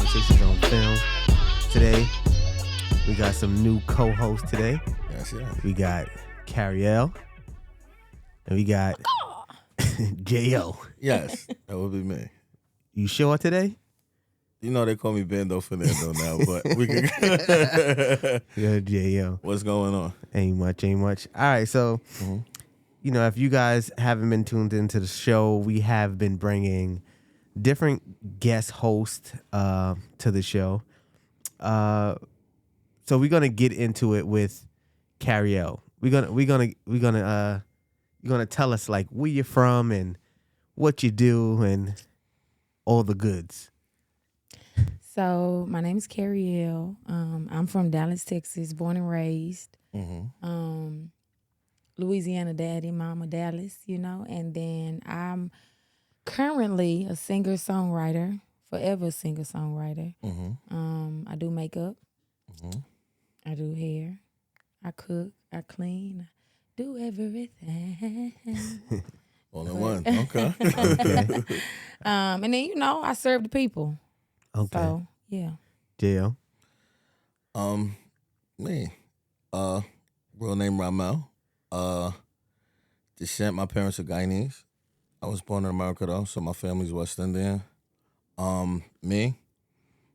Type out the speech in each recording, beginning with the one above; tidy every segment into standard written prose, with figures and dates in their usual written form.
Conversations on Film. Today, we got some new co-hosts today. Yes. We got Kariel, and we got Jayo. Yes, that would be me. You sure today? You know they call me Bando Fernando now, but we can. Yeah, Jayo. What's going on? Ain't much. All right, so, you know, if you guys haven't been tuned into the show, we have been bringing different guest hosts to the show. So we're gonna get into it with Kariel. You're gonna tell us like where you're from and what you do and all the goods. So my name is Kariel. I'm from Dallas, Texas, born and raised. Louisiana daddy, mama Dallas, you know. And then I'm currently a singer-songwriter, forever singer-songwriter. I do makeup. I do hair. I cook. I clean. I do everything. All in one. Okay. And then, you know, I serve the people. Okay. So, yeah. Jayo. Me. Real name Ramel. Descent. My parents are Guyanese. I was born in America though, so my family's West Indian. Me.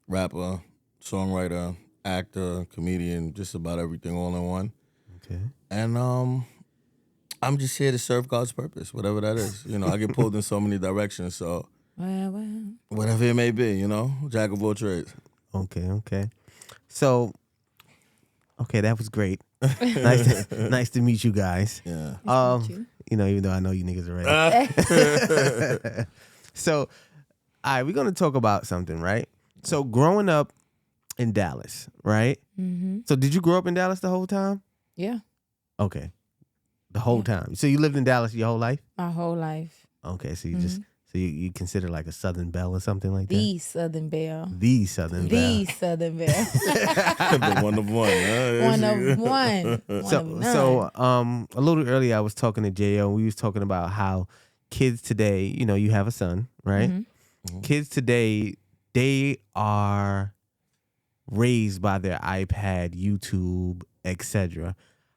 Rapper, songwriter, actor, comedian, just about everything all in one. Okay. And I'm just here to serve God's purpose, whatever that is. You know, I get pulled in so many directions, so Well. whatever it may be, you know, jack of all trades. Okay. So, okay, that was great. nice to meet you guys. Yeah. You know, even though I know you niggas already. So, all right, we're gonna talk about something, right? So, growing up in Dallas, right? Mm-hmm. So, did you grow up in Dallas the whole time? Yeah, Okay, the whole time. So, you lived in Dallas your whole life? my whole life. Okay, so you consider like a Southern Belle or something like that? The Southern Belle. The Southern Belle. The Southern Belle. The one of one. Huh? One of one. One of none. So a little earlier I was talking to Jayo and we was talking about how kids today, you know, you have a son, right? Kids today, they are raised by their iPad, YouTube, etc.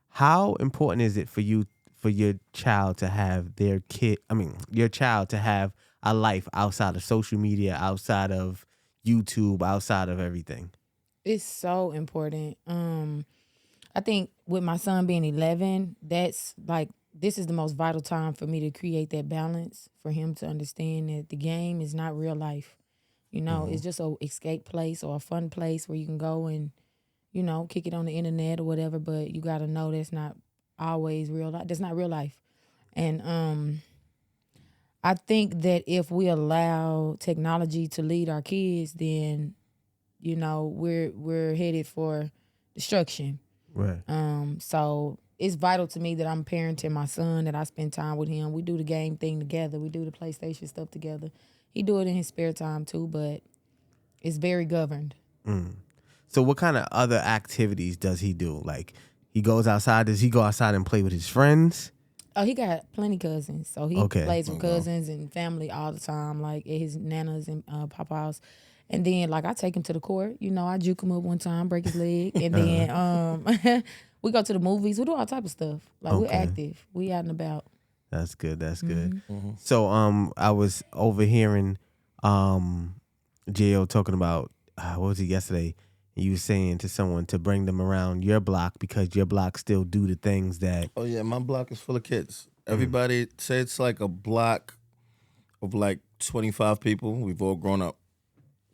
How important is it for your child to have your child to have a life outside of social media, outside of YouTube, outside of everything? It's so important. I think with my son being 11, that's like, this is the most vital time for me to create that balance for him to understand that the game is not real life. You know, it's just a escape place or a fun place where you can go and, you know, kick it on the internet or whatever, but you got to know that's not always real life. That's not real life. And I think that if we allow technology to lead our kids, then, you know, we're headed for destruction. Right. So it's vital to me that I'm parenting my son, that I spend time with him. We do the game thing together. We do the PlayStation stuff together. He do it in his spare time too, but it's very governed. So what kind of other activities does he do? Like he goes outside, does he go outside and play with his friends? Oh, he got plenty cousins. So he plays with cousins and family all the time, like at his nana's and papa's. And then, like, I take him to the court. You know, I juke him up one time, break his leg. And then we go to the movies. We do all type of stuff. Like, we're active. We out and about. That's good. So I was overhearing Jayo talking about, what was it yesterday? You were saying to someone to bring them around your block because your block still do the things that... Oh, yeah, my block is full of kids. Everybody say it's like a block of like 25 people. We've all grown up.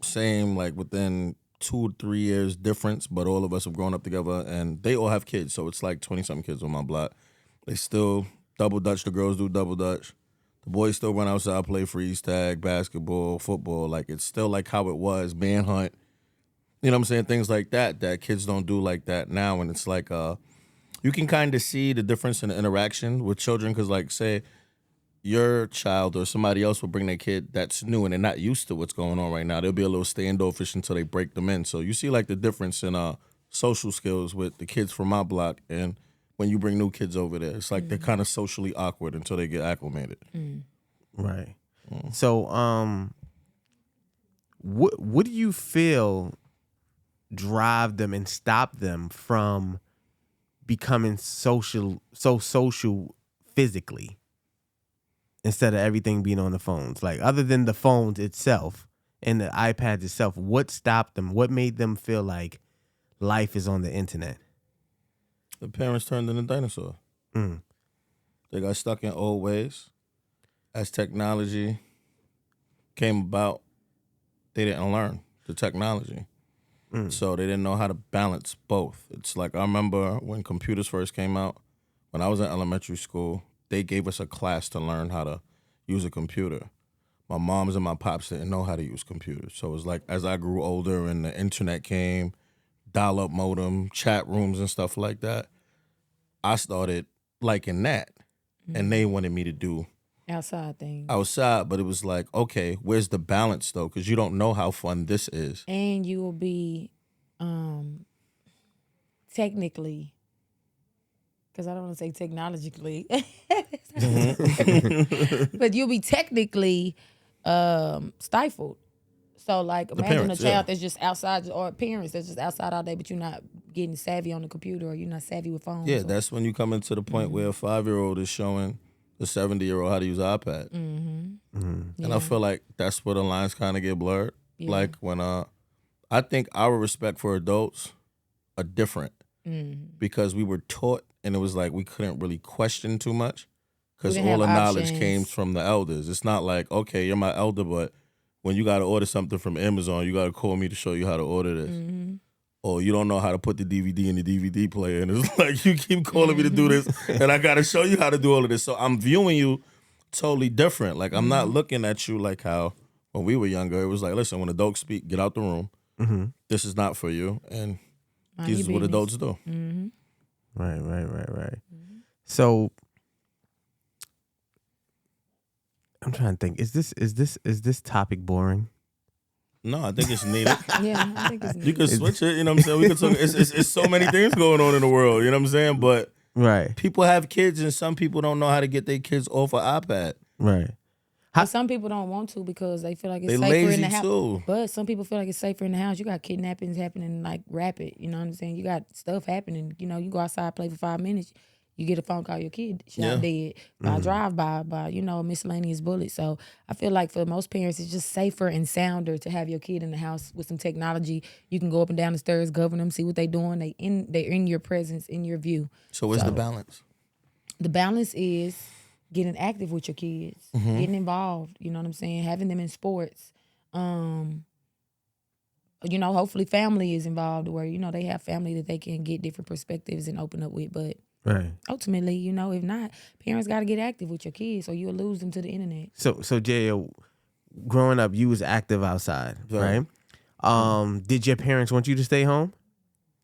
Same, like within 2 to 3 years difference, but all of us have grown up together, and they all have kids, so it's like 20-something kids on my block. They still double dutch. The girls do double dutch. The boys still run outside, play freeze tag, basketball, football. Like, it's still like how it was, manhunt. You know what I'm saying? Things like that kids don't do like that now, and it's like you can kind of see the difference in the interaction with children, because, like, say your child or somebody else will bring their kid that's new and they're not used to what's going on right now. They'll be a little standoffish until they break them in. So you see like the difference in social skills with the kids from my block and when you bring new kids over there. It's like they're kind of socially awkward until they get acclimated. Right. So what do you feel drive them and stop them from becoming social physically instead of everything being on the phones? Like, other than the phones itself and the iPads itself, what stopped them? What made them feel like life is on the internet? The parents turned into dinosaurs. They got stuck in old ways. As technology came about, they didn't learn the technology. So they didn't know how to balance both. It's like, I remember when computers first came out, when I was in elementary school, they gave us a class to learn how to use a computer. My moms and my pops didn't know how to use computers. So it was like, as I grew older and the internet came, dial-up modem, chat rooms and stuff like that, I started liking that. And they wanted me to do outside things. Outside, but it was like, okay, where's the balance though? Because you don't know how fun this is. And you will be technically, because I don't want to say technologically, but you'll be technically stifled. So like, imagine parents, a child that's just outside, or parents that's just outside all day, but you're not getting savvy on the computer, or you're not savvy with phones. Yeah, that's when you come into the point where a 5-year-old is showing the 70-year-old how to use an iPad. And I feel like that's where the lines kind of get blurred. Yeah. Like when I think our respect for adults are different because we were taught, and it was like we couldn't really question too much because all the knowledge came from the elders. It's not like, okay, you're my elder, but when you got to order something from Amazon, you got to call me to show you how to order this. Or you don't know how to put the DVD in the DVD player. And it's like, you keep calling me to do this, and I got to show you how to do all of this. So I'm viewing you totally different. Like, I'm not looking at you like how when we were younger, it was like, listen, when adults speak, get out the room. This is not for you. And this is what adults do. Right. So I'm trying to think. Is this topic boring? No, I think it's needed. Yeah, I think it's needed. You can switch it, you know what I'm saying? We can talk. It's so many things going on in the world, you know what I'm saying? But people have kids, and some people don't know how to get their kids off an iPad. Right. But some people don't want to because they feel like it's They safer in lazy the house. too. But some people feel like it's safer in the house. You got kidnappings happening like rapid. You know what I'm saying? You got stuff happening. You know, you go outside, play for 5 minutes, you get a phone call, your kid shot dead by a drive-by, by, you know, a miscellaneous bullet. So I feel like for most parents, it's just safer and sounder to have your kid in the house with some technology. You can go up and down the stairs, govern them, see what they're doing. They're in your presence, in your view. So where's the balance? The balance is getting active with your kids, getting involved, you know what I'm saying? Having them in sports. You know, hopefully family is involved where, you know, they have family that they can get different perspectives and open up with. But ultimately, you know, if not, parents got to get active with your kids or you'll lose them to the internet. So Jayo, growing up, you was active outside, right? Did your parents want you to stay home?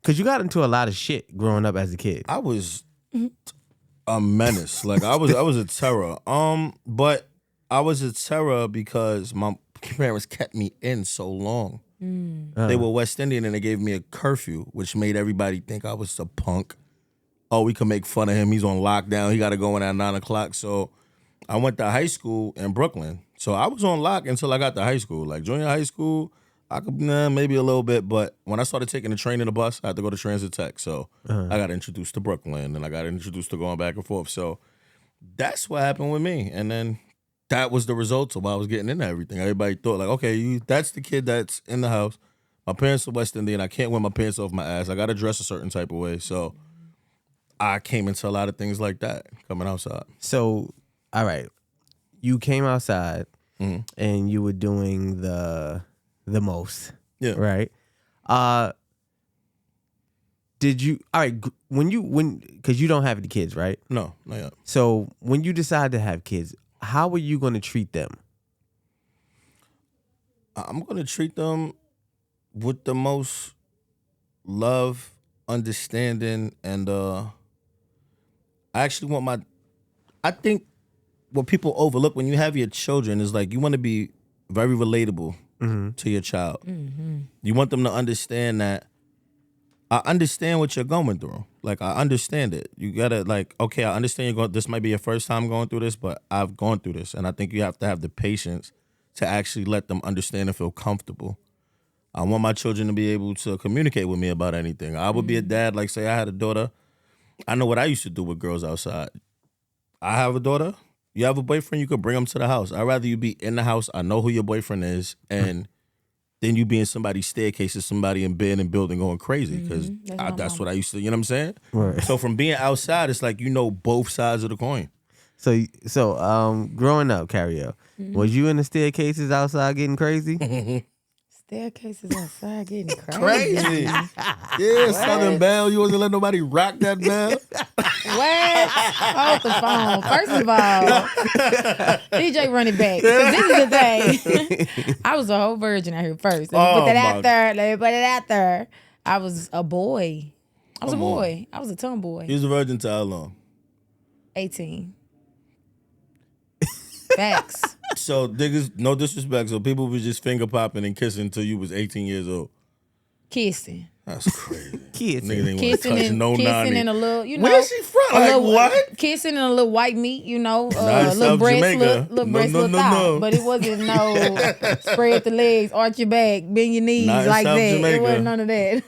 Because you got into a lot of shit growing up as a kid. I was a menace. Like I was a terror. But I was a terror because my parents kept me in so long. They were West Indian and they gave me a curfew, which made everybody think I was a punk. Oh, we can make fun of him. He's on lockdown. He got to go in at 9 o'clock. So I went to high school in Brooklyn. So I was on lock until I got to high school. Like junior high school, I could maybe a little bit. But when I started taking the train and the bus, I had to go to Transit Tech. So I got introduced to Brooklyn and I got introduced to going back and forth. So that's what happened with me. And then that was the result of why I was getting into everything. Everybody thought like, okay, that's the kid that's in the house. My parents are West Indian. I can't wear my pants off my ass. I got to dress a certain type of way. So I came into a lot of things like that coming outside. So, all right, you came outside and you were doing the most, right? Did you? All right, because you don't have any kids, right? No, not yet. So when you decide to have kids, how are you going to treat them? I'm going to treat them with the most love, understanding, and I actually want I think what people overlook when you have your children is like you want to be very relatable to your child. You want them to understand that I understand what you're going through. Like, I understand it. You got to, like, okay, I understand this might be your first time going through this, but I've gone through this. And I think you have to have the patience to actually let them understand and feel comfortable. I want my children to be able to communicate with me about anything. I would be a dad, like say I had a daughter. I know what I used to do with girls outside. I have a daughter. You have a boyfriend, you could bring him to the house. I'd rather you be in the house. I know who your boyfriend is. And then you be in somebody's staircase or somebody in bed and building going crazy. Because that's what I used to, you know what I'm saying? Right. So from being outside, it's like you know both sides of the coin. So growing up, Kariel, was you in the staircases outside getting crazy? Staircases outside getting crazy. Crazy. Yeah, Southern Belle. You wasn't let nobody rock that bell. What? Hold the phone. First of all, DJ run it back. 'Cause this is the thing. I was a whole virgin out here first. Let me put that out there. Let me put it out there. I was a boy. I was a boy. I was a tomboy. You was a virgin to how long? 18. Facts. So, niggas, no disrespect. So, people was just finger popping and kissing until you was 18 years old. Kissing. That's crazy. Kissing. Niggas ain't want to Kissing touch and no kissing nanny. and a little, you know. Where's she from? a Like, little, what? Kissing and a little white meat, you know. Nice Little South breast, Jamaica. little breast, little thigh. No. But it wasn't no spread the legs, arch your back, bend your knees Nice like South that. Jamaica. It wasn't none of that.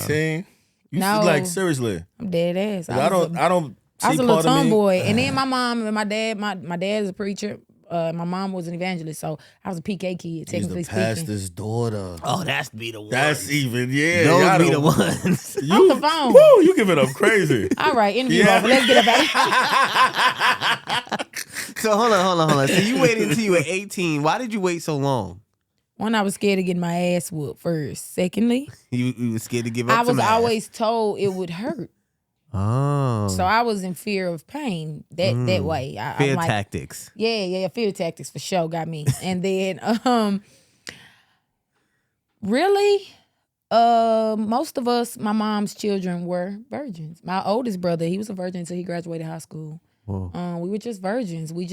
18? You No. like, seriously. I'm dead ass. I don't I was see a little part of me. tomboy. And then my mom and my dad, my dad is a preacher. My mom was an evangelist, so I was a PK kid, He's technically the speaking. pastor's daughter. Oh, that's be the one. That's even, yeah. Those y'all be the don't- ones. Off the phone. Woo, you give it up crazy. All right, interview Yeah. over. Let's get about it. So hold on. So you waited until you were 18. Why did you wait so long? One, I was scared of getting my ass whooped first. Secondly, You were scared to give up. I was some ass. always told it would hurt. Oh. So I was in fear of pain that way. Fear I'm like, tactics. Yeah, fear tactics for sure got me. And then really, most of us, my mom's children were virgins. My oldest brother, he was a virgin until he graduated high school. We were just virgins. We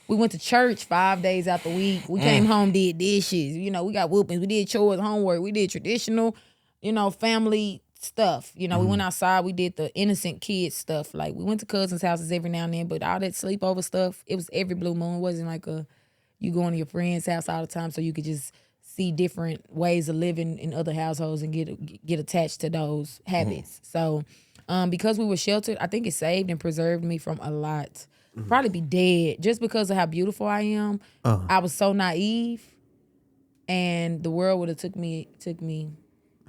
went to church 5 days out the week. We came home, did dishes. You know, we got whoopings. We did chores, homework. We did traditional, family stuff. We went outside. We did the innocent kid stuff. Like, we went to cousins' houses every now and then, but all that sleepover stuff, it was every blue moon. It wasn't like you going to your friend's house all the time so you could just see different ways of living in other households and get attached to those habits. So because we were sheltered, I think it saved and preserved me from a lot. Probably be dead just because of how beautiful I am. I was so naive, and the world would have took me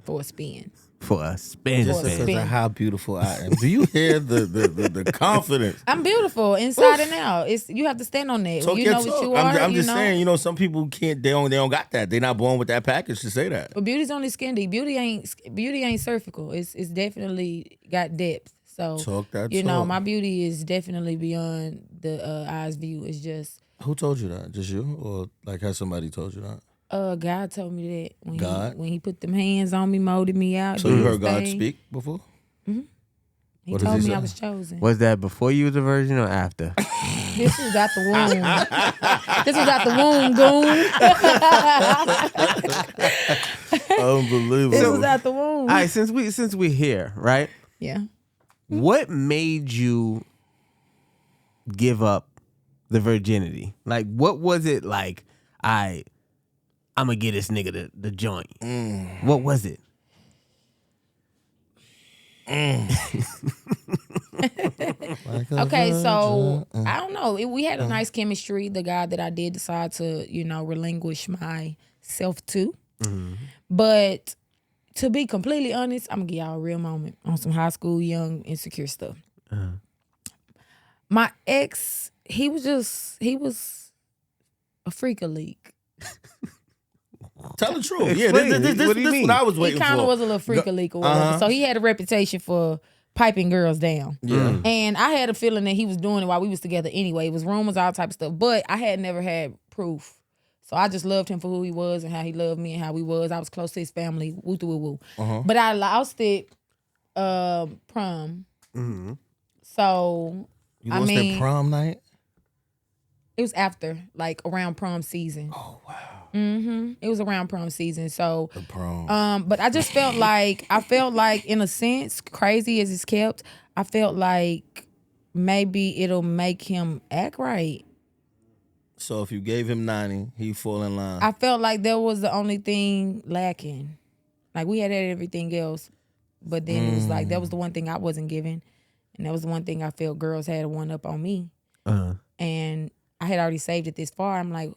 for a spin. For a spin. Just because of how beautiful I am. Do you hear the confidence? I'm beautiful inside and out. You have to stand on that. Talk You your know talk. what you are. I'm just saying, some people can't. They don't got that. They're not born with that package to say that. But beauty's only skin deep. Beauty ain't surfacial. It's definitely got depth. So Talk that know, my beauty is definitely beyond the eye's view. It's just Who told you that? Just you, or like has somebody told you that? God told me that when he put them hands on me, molded me out. So did you his heard God thing. speak before? He What does told he me I say? was chosen. Was that before you was a virgin or after? This was out the womb. This was out the womb, goon. Unbelievable. This was out the womb. All right, since we're here, right? Yeah. What made you give up the virginity? Like, what was it like? I'm gonna get this nigga the joint. What was it? Okay, so I don't know. We had a nice chemistry. The guy that I did decide to, relinquish myself to. But to be completely honest, I'm gonna give y'all a real moment on some high school young insecure stuff. My ex, he was a freak a leak. Tell the truth. Explain Yeah, it. this What do you what mean? I was He waiting for. kind of was a little freak a leak or whatever. So he had a reputation for piping girls down. Yeah. And I had a feeling that he was doing it while we was together anyway. It was rumors, all type of stuff. But I had never had proof. So I just loved him for who he was and how he loved me and how we was. I was close to his family. Woo woo woo. But I lost it prom. So You lost that prom night? it was after, like around prom season. Oh wow. It was around prom season. So The prom. but I just felt like in a sense, crazy as it's kept, I felt like maybe it'll make him act right. So if you gave him 90, he'd fall in line. I felt like that was the only thing lacking. Like we had everything else, but then it was like that was the one thing I wasn't given, and that was the one thing I felt girls had one up on me. And I had already saved it this far. I'm like,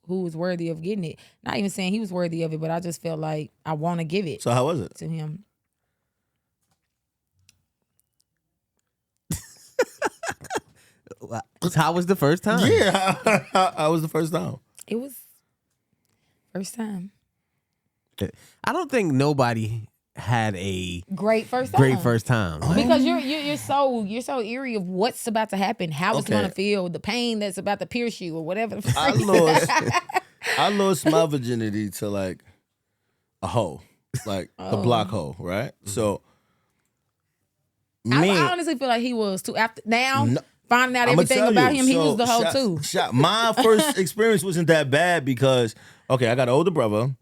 who was worthy of getting it? Not even saying he was worthy of it, but I just felt like I want to give it. So how was it to him? How was the first time? Yeah, how was the first time? It was first time. I don't think nobody had a great first time. Right? Because you're so eerie of what's about to happen, how it's gonna feel, the pain that's about to pierce you, or whatever. I lost my virginity to like a hoe, like a block hoe, right? So I honestly feel like he was too. After now, finding out everything about him, he was the hoe too. My first experience wasn't that bad because I got an older brother,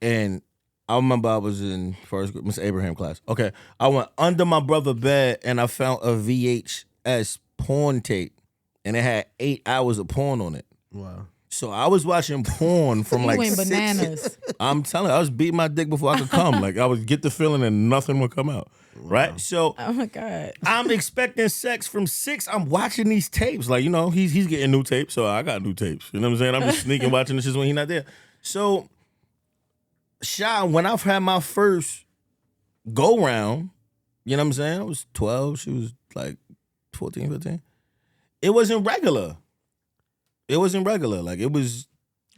and I remember I was in first grade, Miss Abraham class. Okay, I went under my brother's bed and I found a VHS porn tape, and it had 8 hours of porn on it. Wow. So I was watching porn from like went bananas. I'm telling you, I was beating my dick before I could come. Like I would get the feeling and nothing would come out. Right? So oh my God. I'm expecting sex from 6. I'm watching these tapes. Like, he's getting new tapes, so I got new tapes. You know what I'm saying? I'm just sneaking watching this shit when he's not there. So when I've had my first go round, you know what I'm saying? I was 12, she was like 14, 15. It wasn't regular. Like it was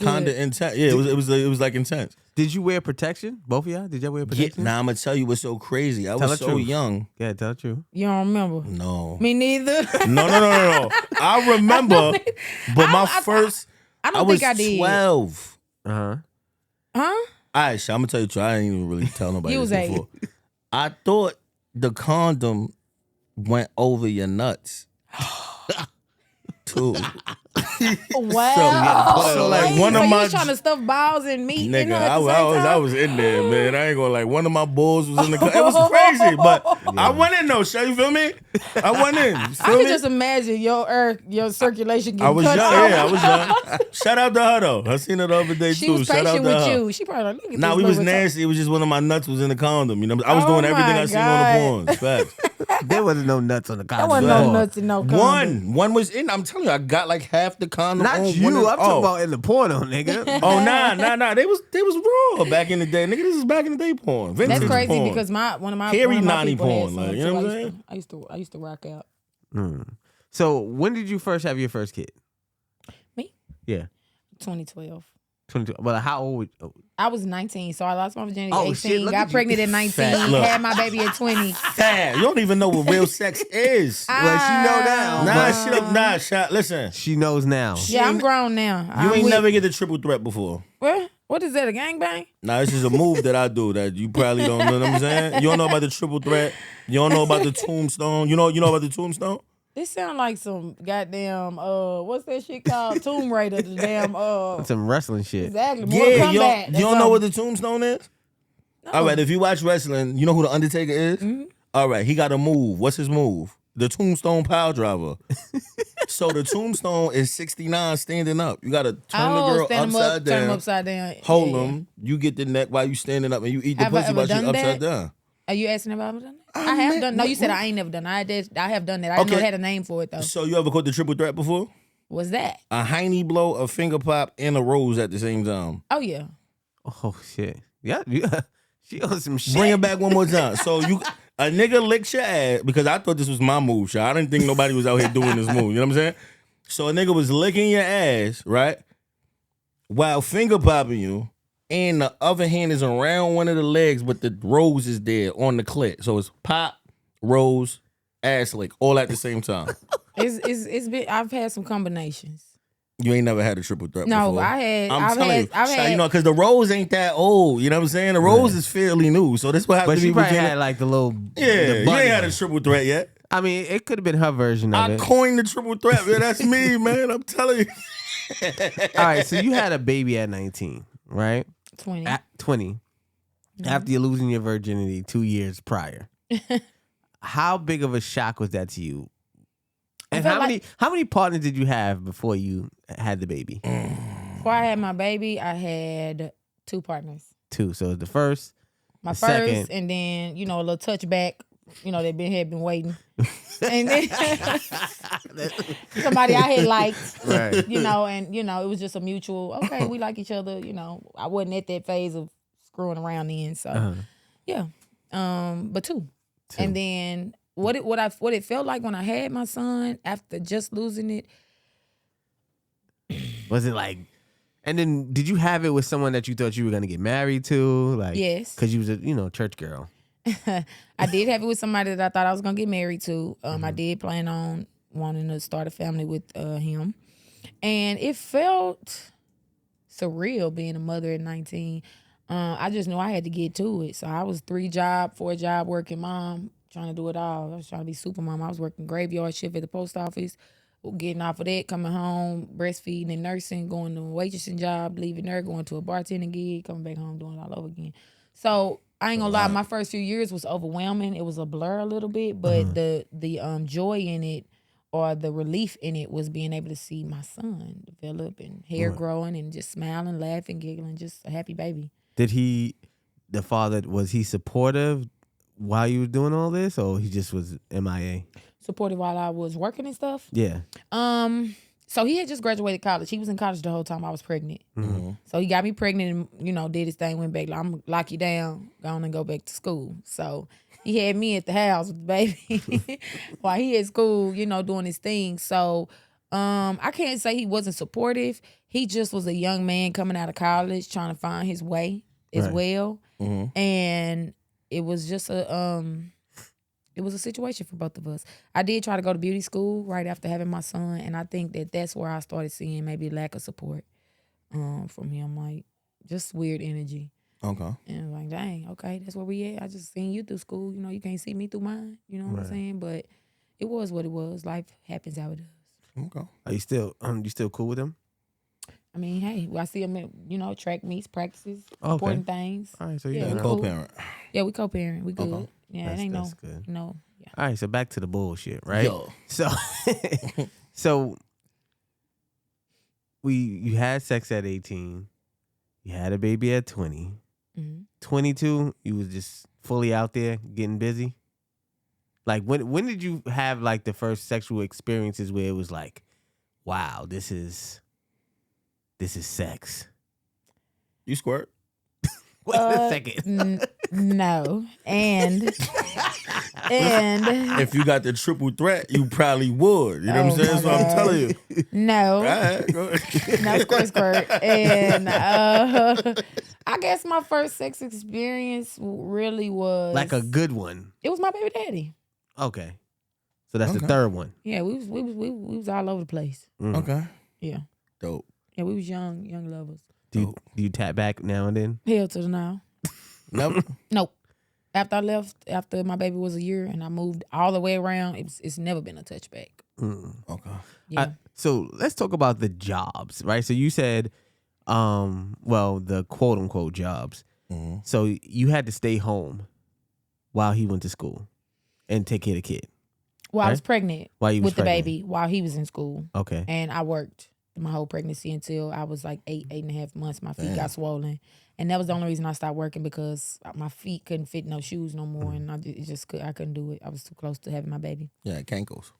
kind of intense. Yeah, it was like intense. Did you wear protection? Both of y'all? Did y'all wear protection? Yeah, I'm gonna tell you what's so crazy. I was so young. Yeah, tell the truth. You don't remember? No. Me neither. No. I remember, but I was think I did. 12. Huh? All right, I'm gonna tell you the truth. I didn't even really tell nobody You was this before. I thought the condom went over your nuts. Too. Wow. So like one of you my was trying to stuff balls and meat. nigga, in her at the same time? I was in there, man. I ain't gonna like one of my balls was in the. It was crazy, but I went in though. You feel me? I went in. I can just imagine your circulation getting I was cut young. off. Yeah, I was young. Shout out to her though. I seen her the other day She too. was Shout out patient to with her. you. She probably like, Nah, we was nasty. It was just one of my nuts was in the condom. You know, I was doing everything I seen on the porn. Facts. There wasn't no nuts on the condom. There wasn't no nuts in no condom. One was in. I'm telling you, I got like half the condom. Not on you. I'm talking about in the porno, nigga. Oh nah. They was raw back in the day, nigga. This is back in the day porn. Vintage That's crazy porn. because one of my Carry people nanny had porn, some, like, you know what I'm saying? I used to rock out. So when did you first have your first kid? Me? Yeah. 2012. 22. Well, how old? I was 19, so I lost my virginity at 18. Shit, Got pregnant at 19. Had my baby at 20. Damn, you don't even know what real sex is. Well, she know now. Listen. She knows now. Yeah, I'm grown now. You ain't never get the triple threat before. What is that, a gangbang? Nah, this is a move that I do that you probably don't know what I'm saying. You don't know about the triple threat. You don't know about the tombstone. You know about the tombstone? This sound like some goddamn what's that shit called? Tomb Raider, the damn some wrestling shit. Exactly. Yeah, you don't know what the tombstone is? No. All right, if you watch wrestling, you know who the Undertaker is? Mm-hmm. All right, he got a move. What's his move? The tombstone pile driver. So the tombstone is 69 standing up. You gotta turn the girl upside down. Turn him upside down. Hold him. You get the neck while you standing up and you eat the pussy while you upside down. Are you asking if I've done that? I have done. No, you said I ain't never done. I have done that. I didn't know it had a name for it though. So you ever caught the triple threat before? What's that? A hiney blow, a finger pop, and a rose at the same time. Oh yeah. Oh shit. Yeah. She on some shit. Bring it back one more time. So a nigga licks your ass because I thought this was my move, shit. I didn't think nobody was out here doing this move. You know what I'm saying? So a nigga was licking your ass, right? While finger popping you. And the other hand is around one of the legs, but the rose is there on the clit. So it's pop, rose, ass lick, all at the same time. It's been. I've had some combinations. You ain't never had a triple threat before. No, I had. I've had. You know, because the rose ain't that old. You know what I'm saying? The rose is fairly new. So this what happened. But she probably had like the little. Yeah, you ain't had a triple threat yet. I mean, it could have been her version of it. I coined the triple threat, man. That's me, man. I'm telling you. All right, so you had a baby at 19, right? 20. At 20. Mm-hmm. After you're losing your virginity 2 years prior. How big of a shock was that to you? And how many partners did you have before you had the baby? Before I had my baby, I had 2 partners. 2. So the first, My first, second. and then a little touchback. They had been waiting, and then somebody I had liked. Right. And it was just a mutual. Okay, we like each other. I wasn't at that phase of screwing around then. So yeah, but 2. And then what it felt like when I had my son after just losing it. Was it like? And then did you have it with someone that you thought you were gonna get married to? Like, yes, because you was a church girl. I did have it with somebody that I thought I was gonna get married to. I did plan on wanting to start a family with him, and it felt surreal being a mother at 19. I just knew I had to get to it, so I was 4 job working mom, trying to do it all. I was trying to be super mom. I was working graveyard shift at the post office, getting off of that, coming home, breastfeeding and nursing, going to a waitressing job, leaving there, going to a bartending gig, coming back home, doing it all over again. So I ain't gonna lie, my first few years was overwhelming. It was a blur a little bit, but the joy in it, or the relief in it, was being able to see my son develop and hair growing and just smiling, laughing, giggling, just a happy baby. Did the father, was he supportive while you were doing all this, or he just was MIA? Supportive while I was working and stuff? Yeah. So he had just graduated college. He was in college the whole time I was pregnant. Mm-hmm. So he got me pregnant and, did his thing, went back. Like, I'm going to lock you down, go on and go back to school. So he had me at the house with the baby while he at school, doing his thing. So I can't say he wasn't supportive. He just was a young man coming out of college trying to find his way as well. Mm-hmm. And it was just it was a situation for both of us. I did try to go to beauty school right after having my son, and I think that's where I started seeing maybe lack of support from him, like just weird energy. Okay. And like, dang, okay, that's where we at. I just seen you through school. You can't see me through mine. You know what I'm saying? But it was what it was. Life happens how it does. Okay. Are you still cool with him? I mean, hey, I see him at, track meets, practices, important things. All right, so we co-parent. Yeah, we co-parent. We good. Okay. Yeah, it ain't that's good. Yeah. All right, so back to the bullshit, right? Yo. So you had sex at 18, you had a baby at 20, 22, you was just fully out there getting busy. Like when did you have like the first sexual experiences where it was like, wow, this is sex? You squirt? Wait a second. No, and if you got the triple threat, you probably would. You know what I'm saying? So I'm telling you. No. All right, go ahead. No, squirt. And I guess my first sex experience really was Like a good one. It was my baby daddy. Okay, so that's the third one. Yeah, we was all over the place. Okay. Yeah. Dope. Yeah, we was young lovers. Do you tap back now and then? Hell to the now. Never? Nope. After my baby was a year and I moved all the way around, it's never been a touchback. Okay. Yeah. So let's talk about the jobs, right? So you said, the quote unquote jobs. Mm-hmm. So you had to stay home while he went to school and take care of the kid. Well, right? I was pregnant with the baby while he was in school. Okay. And I worked my whole pregnancy until I was like 8.5 months. My feet got swollen. And that was the only reason I stopped working, because my feet couldn't fit no shoes no more. And I couldn't do it. I was too close to having my baby. Yeah, cankles.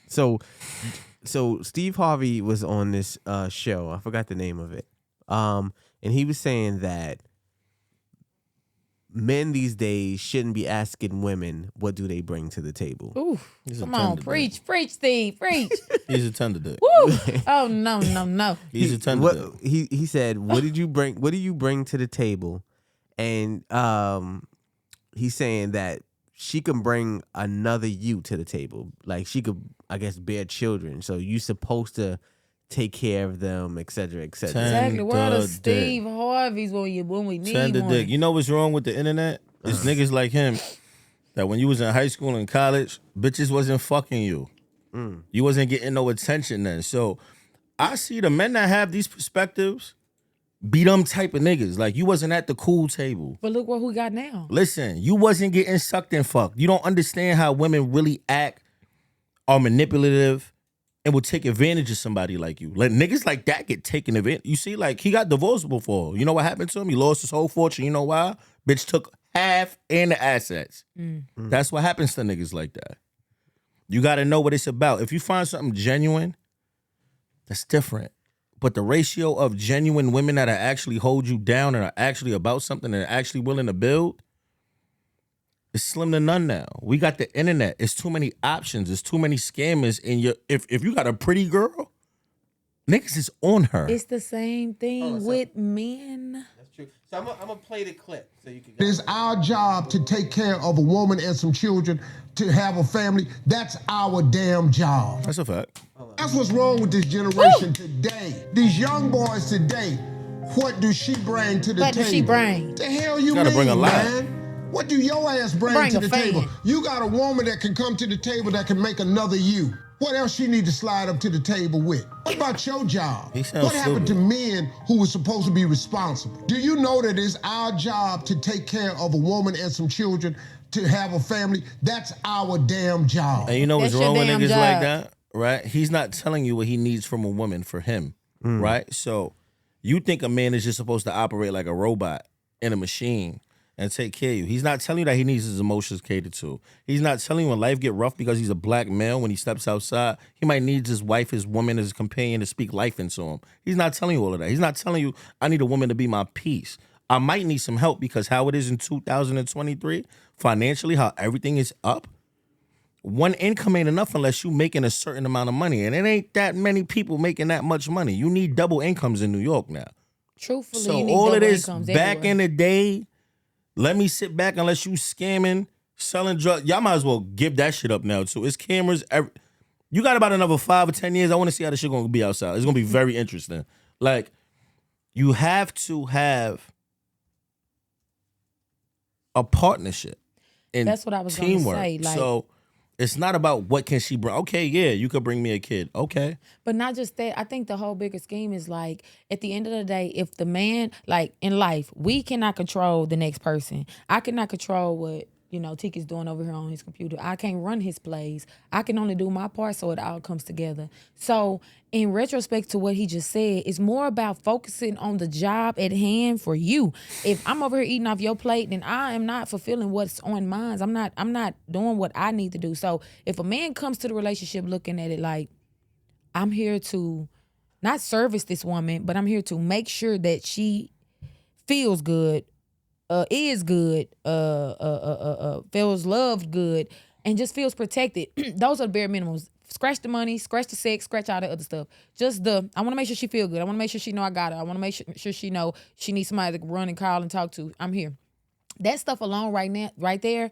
So Steve Harvey was on this show. I forgot the name of it. And he was saying that men these days shouldn't be asking women what do they bring to the table. Ooh, come on, preach, Steve, preach. He's a tender dick. Woo! Oh no. He's a tender dick. He said, "What did you bring? What do you bring to the table?" And he's saying that she can bring another you to the table. Like she could, I guess, bear children. So you supposed to take care of them, et cetera, et cetera. Exactly. Where are the Steve Harveys when we need Tender one? dick. You know what's wrong with the internet? It's niggas like him that when you was in high school and college, bitches wasn't fucking you. You wasn't getting no attention then. So I see the men that have these perspectives be them type of niggas. Like you wasn't at the cool table. But look what we got now. Listen, you wasn't getting sucked and fucked. You don't understand how women really act are manipulative and will take advantage of somebody like you. Let niggas like that get taken advantage. You see, like, he got divorced before. You know what happened to him? He lost his whole fortune. You know why? Bitch took half and the assets. That's what happens to niggas like that. You got to know what it's about. If you find something genuine, that's different. But the ratio of genuine women that actually hold you down and are actually about something and are actually willing to build, it's slim to none now. We got the internet. It's too many options. It's too many scammers. And if you got a pretty girl, niggas is on her. It's the same thing with men. That's true. So I'm gonna play the clip so you can. It is our job to take care of a woman and some children, to have a family. That's our damn job. That's a fact. That's what's wrong with this generation today. These young boys today, what do she bring to the table? What does she bring? The hell you Gotta mean, bring a lot. man? What do your ass bring to the table? You got a woman that can come to the table that can make another you. What else she need to slide up to the table with? What about your job? What happened to men who were supposed to be responsible? Do you know that it's our job to take care of a woman and some children, to have a family? That's our damn job. And you know what's wrong with niggas like that, right? He's not telling you what he needs from a woman for him, right? So you think a man is just supposed to operate like a robot in a machine and take care of you. He's not telling you that he needs his emotions catered to. He's not telling you when life get rough because he's a black male, when he steps outside, he might need his wife, his woman, his companion to speak life into him. He's not telling you all of that. He's not telling you, I need a woman to be my peace. I might need some help because how it is in 2023, financially, how everything is up, one income ain't enough unless you making a certain amount of money. And it ain't that many people making that much money. You need double incomes in New York now. Truthfully, so you need all double of this incomes back everywhere. in the day, let me sit back unless you scamming, selling drugs. Y'all might as well give that shit up now too. It's cameras. You got about another 5 or 10 years. I want to see how this shit gonna be outside. It's gonna be very interesting. Like, you have to have a partnership and that's what I was teamwork. gonna say. Like, so it's not about what can she bring. Okay, yeah, you could bring me a kid. Okay. but not just that. I think the whole bigger scheme is like, at the end of the day, if the man, like in life, we cannot control the next person. I cannot control what, Tiki's doing over here on his computer. I can't run his plays. I can only do my part so it all comes together. So in retrospect to what he just said, it's more about focusing on the job at hand for you. If I'm over here eating off your plate, then I am not fulfilling what's on mine. I'm not doing what I need to do. So if a man comes to the relationship looking at it like, I'm here to not service this woman, but I'm here to make sure that she feels good, is good, feels loved good, and just feels protected. Those are the bare minimums. Scratch the money, scratch the sex, scratch all the other stuff. I want to make sure she feel good. I want to make sure she know I got her. I want to make sure she know she needs somebody to run and call and talk to. I'm here. That stuff alone right there,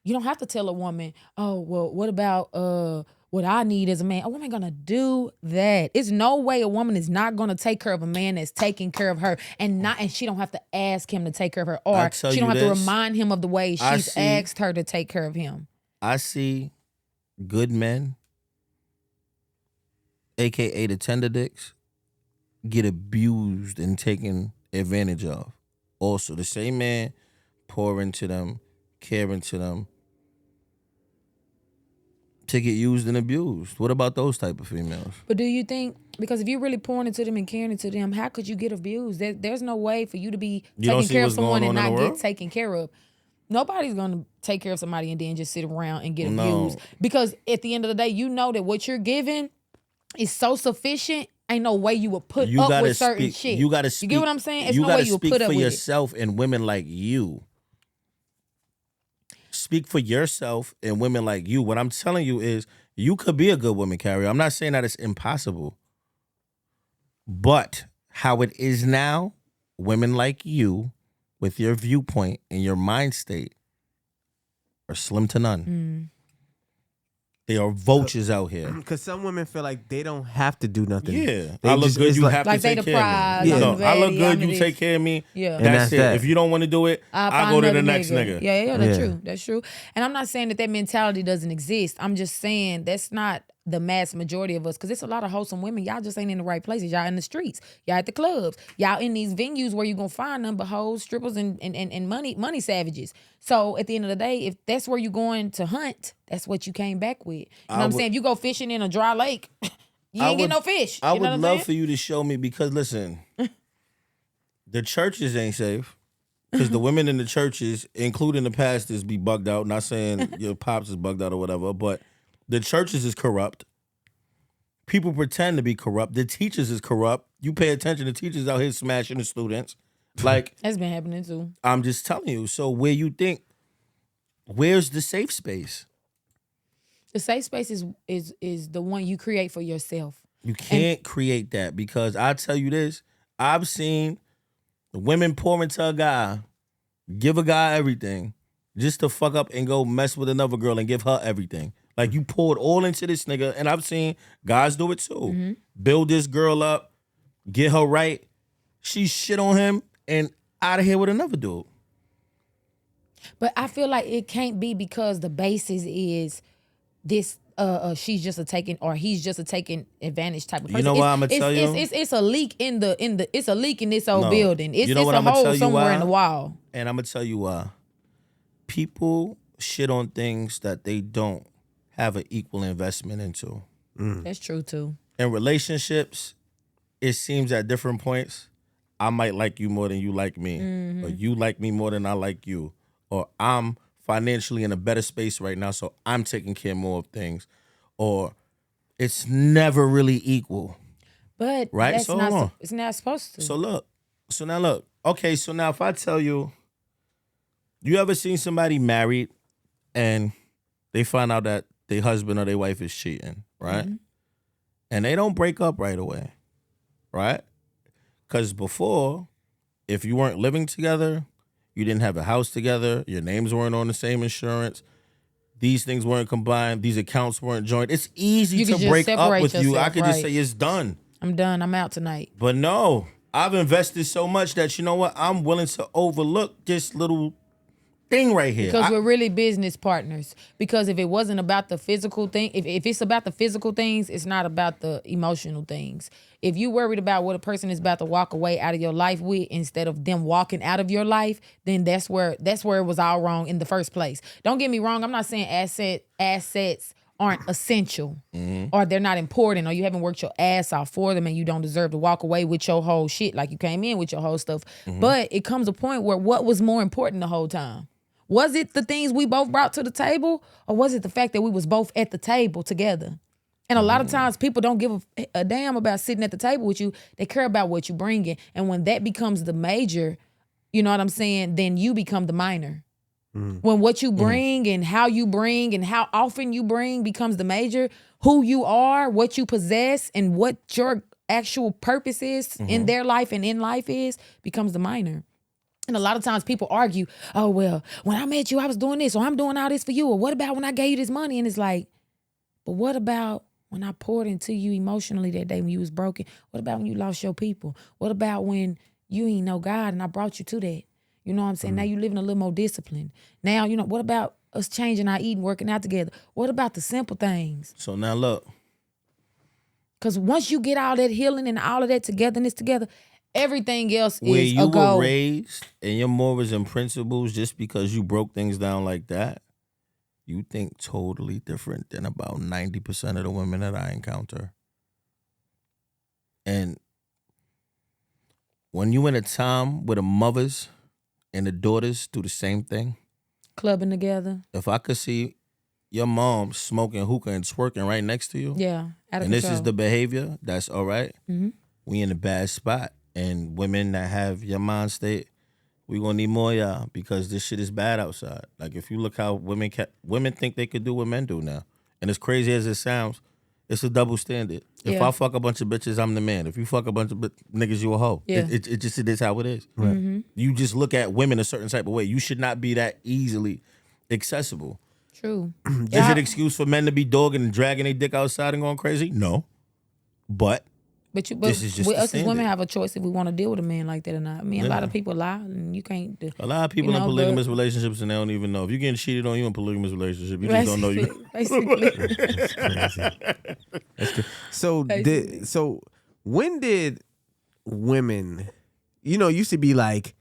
you don't have to tell a woman, oh, well, what about what I need as a man? A woman gonna do that. It's no way a woman is not gonna take care of a man that's taking care of her, and she don't have to ask him to take care of her, or she don't have to remind him of the way she's asked her to take care of him. I see good men, AKA the tender dicks, get abused and taken advantage of. Also, the same man pour into them, care into them, to get used and abused. What about those type of females? But do you think, because if you're really pouring into them and caring into them, how could you get abused? There's no way for you to be taking care of someone and not get taken care of. Nobody's going to take care of somebody and then just sit around and get abused. Because at the end of the day, you know that what you're giving is so sufficient. Ain't no way you would put up with certain shit. You gotta speak. You get what I'm saying? It's no way you would put up with it. You gotta speak for yourself and women like you. Speak for yourself and women like you. What I'm telling you is, you could be a good woman, Kariel. I'm not saying that it's impossible. But how it is now, women like you, with your viewpoint and your mind state, are slim to none. They are vultures out here. Because some women feel like they don't have to do nothing. Yeah. I look good, you have to take care of me. No, I look good, you take care of me. Yeah. That's it. If you don't want to do it, I'll go to the next nigga. Yeah, that's true. That's true. And I'm not saying that mentality doesn't exist. I'm just saying that's not the mass majority of us, because it's a lot of wholesome women. Y'all just ain't in the right places. Y'all in the streets. Y'all at the clubs. Y'all in these venues where you gonna find them but hoes, strippers, and money savages. So at the end of the day, if that's where you going to hunt, that's what you came back with. You know what I'm saying? If you go fishing in a dry lake, you ain't get no fish. I would love for you to show me, because listen, the churches ain't safe. Because the women in the churches, including the pastors, be bugged out. Not saying your pops is bugged out or whatever, but the churches is corrupt. People pretend to be corrupt. The teachers is corrupt. You pay attention, the teachers out here smashing the students. Like, that's been happening too. I'm just telling you. So where's the safe space? The safe space is the one you create for yourself. You can't create that, because I tell you this, I've seen women pour into a guy, give a guy everything, just to fuck up and go mess with another girl and give her everything. Like, you poured all into this nigga, and I've seen guys do it too. Mm-hmm. Build this girl up, get her right. She shit on him and out of here with another dude. But I feel like it can't be because the basis is this. She's just a taking, or he's just a taking advantage type of person. You know what I'm gonna tell you? It's a leak in it's a leak in this old building. It's what a I'm gonna hole tell you somewhere why? in the wall. And I'm gonna tell you why. People shit on things that they don't have an equal investment into. That's true too. In relationships, it seems at different points, I might like you more than you like me, or you like me more than I like you, or I'm financially in a better space right now, so I'm taking care more of things, or it's never really equal. But right? that's So it's not supposed to. So now look. Okay, so now if I tell you, you ever seen somebody married and they find out that their husband or their wife is cheating, right? Mm-hmm. And they don't break up right away, right? Because before, if you weren't living together, you didn't have a house together, your names weren't on the same insurance, these things weren't combined, these accounts weren't joined, it's easy to break up with you. I could just say it's done. I'm done. I'm out tonight. But no, I've invested so much that, you know what, I'm willing to overlook this little thing right here. Because we're really business partners. Because if it wasn't about the physical thing, if it's about the physical things, it's not about the emotional things. If you worried about what a person is about to walk away out of your life with instead of them walking out of your life, then that's where it was all wrong in the first place. Don't get me wrong. I'm not saying assets aren't essential, or they're not important, or you haven't worked your ass off for them and you don't deserve to walk away with your whole shit like you came in with your whole stuff. But it comes a point where what was more important the whole time? Was it the things we both brought to the table, or was it the fact that we was both at the table together? And a lot of times people don't give a damn about sitting at the table with you. They care about what you bringing. And when that becomes the major, you know what I'm saying, then you become the minor. When what you bring and how often you bring becomes the major, who you are, what you possess, and what your actual purpose is in their life and in life becomes the minor. And a lot of times people argue, oh, well, when I met you, I was doing this, or I'm doing all this for you, or what about when I gave you this money? And it's like, but what about when I poured into you emotionally that day when you was broken? What about when you lost your people? What about when you ain't know God and I brought you to that? You know what I'm saying? Now you living a little more disciplined. Now, you know, what about us changing our eating, working out together? What about the simple things? So now look. Because once you get all that healing and all of that togetherness together, everything else where is you a goal. were raised and your morals and principles, just because you broke things down like that, you think totally different than about 90% of the women that I encounter. And when you in a time where the mothers and the daughters do the same thing, clubbing together. If I could see your mom smoking hookah and twerking right next to you, yeah, out of and control. This is the behavior, that's all right. We in a bad spot. And women that have your mind state, we gonna need more y'all, because this shit is bad outside. Like, if you look how women think they could do what men do now, and as crazy as it sounds, it's a double standard. If I fuck a bunch of bitches, I'm the man. If you fuck a bunch of niggas, you a hoe. Yeah. It is how it is. Right. You just look at women a certain type of way. You should not be that easily accessible. True. Is it an excuse for men to be dogging and dragging their dick outside and going crazy? No. But But this is just with the us as women standard. have a choice if we want to deal with a man like that or not. I mean, a lot of people lie, and you can't. A lot of people in polygamous relationships and they don't even know. If you're getting cheated on, you in a polygamous relationship. You just don't know you. Basically. That's crazy. That's crazy. So when did women, used to be like,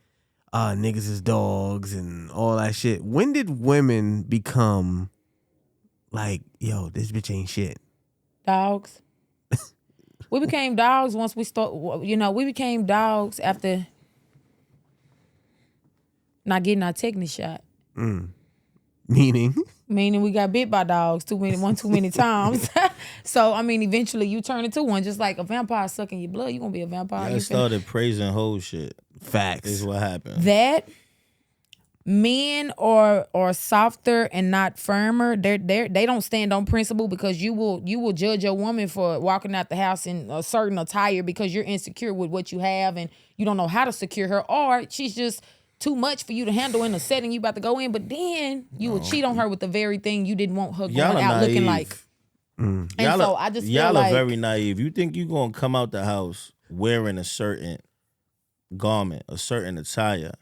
niggas is dogs and all that shit. When did women become like, yo, this bitch ain't shit? Dogs. We became dogs once we we became dogs after not getting our tetanus shot. Meaning we got bit by dogs too many times. So, I mean, eventually you turn into one, just like a vampire sucking your blood. You're going to be a vampire. I started praising whole shit. Facts. Is what happened. That men are softer and not firmer. They don't stand on principle, because you will judge a woman for walking out the house in a certain attire because you're insecure with what you have and you don't know how to secure her, or she's just too much for you to handle in the setting you about to go in. But then you will cheat on her with the very thing you didn't want her going out looking like. And so I just feel y'all like are very naive. You think you're gonna come out the house wearing a certain garment, a certain attire,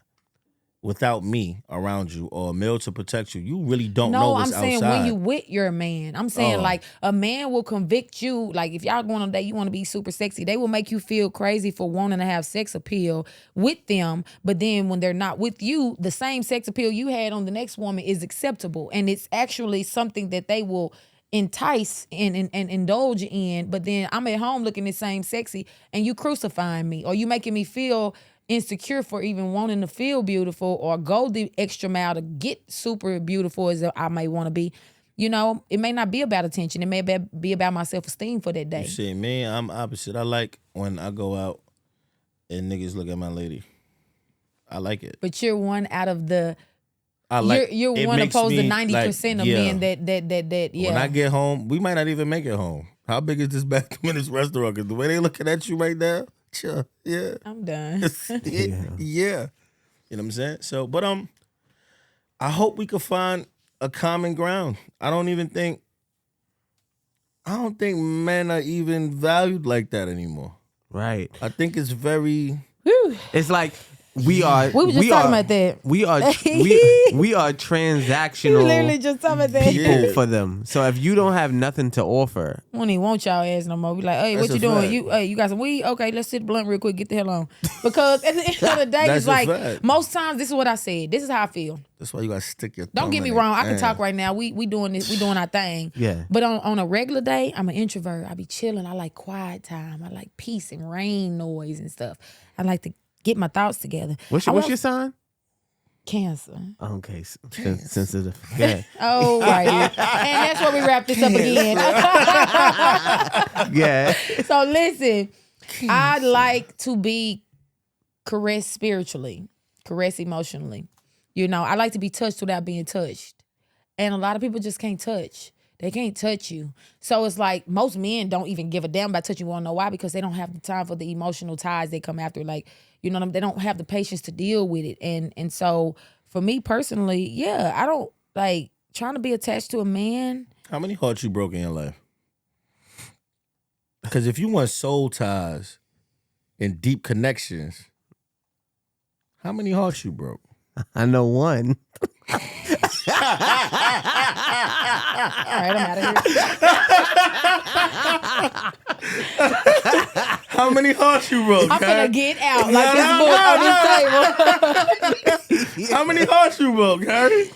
without me around you or a male to protect you? You really don't know what's outside. No, I'm saying when you with your man. I'm saying like a man will convict you. Like if y'all going on a date, you want to be super sexy. They will make you feel crazy for wanting to have sex appeal with them. But then when they're not with you, the same sex appeal you had on the next woman is acceptable. And it's actually something that they will entice and indulge in. But then I'm at home looking the same sexy and you crucifying me, or you making me feel insecure for even wanting to feel beautiful or go the extra mile to get super beautiful as I may want to be. It may not be about attention. It may be about my self-esteem for that day. You see, me, I'm opposite. I like when I go out and niggas look at my lady. I like it. But you're one out of the... You're it one makes opposed to me 90% of men that yeah. When I get home, we might not even make it home. How big is this bathroom in this restaurant? Because the way they looking at you right now, yeah. I'm done. Yeah. You know what I'm saying? So, but I hope we could find a common ground. I don't think men are even valued like that anymore. right. I think it's very... It's like we are. We were just talking about that. We are transactional. We literally just talking about that. people for them. So if you don't have nothing to offer, We don't even want y'all ass no more. We like, hey, That's what you a doing? fact. You got some weed? Okay, let's sit blunt real quick. Get the hell on. Because at the end of the day, That's it's a like fact. most times this is what I said. This is how I feel. That's why you gotta stick your Don't thumb get me in wrong. it. I can Man. talk right now. We doing this. We doing our thing. Yeah. But on a regular day, I'm an introvert. I be chilling. I like quiet time. I like peace and rain noise and stuff. I like to get my thoughts together. what's your sign? Cancer. Okay, sensitive. Yeah. Oh, right. And that's where we wrap this up again. Yeah. So listen, I like to be caressed spiritually, caressed emotionally. I like to be touched without being touched. And a lot of people just can't touch. They can't touch you. So it's like most men don't even give a damn about touching. You want to know why? Because they don't have the time for the emotional ties they come after. Like, they don't have the patience to deal with it. And so for me personally, yeah, I don't like trying to be attached to a man. How many hearts you broke in your life? Because if you want soul ties and deep connections, how many hearts you broke? I know one. All right, I'm out of here. How many hearts you broke? I'm gonna get out like this book on this table. How many hearts you broke, Harry?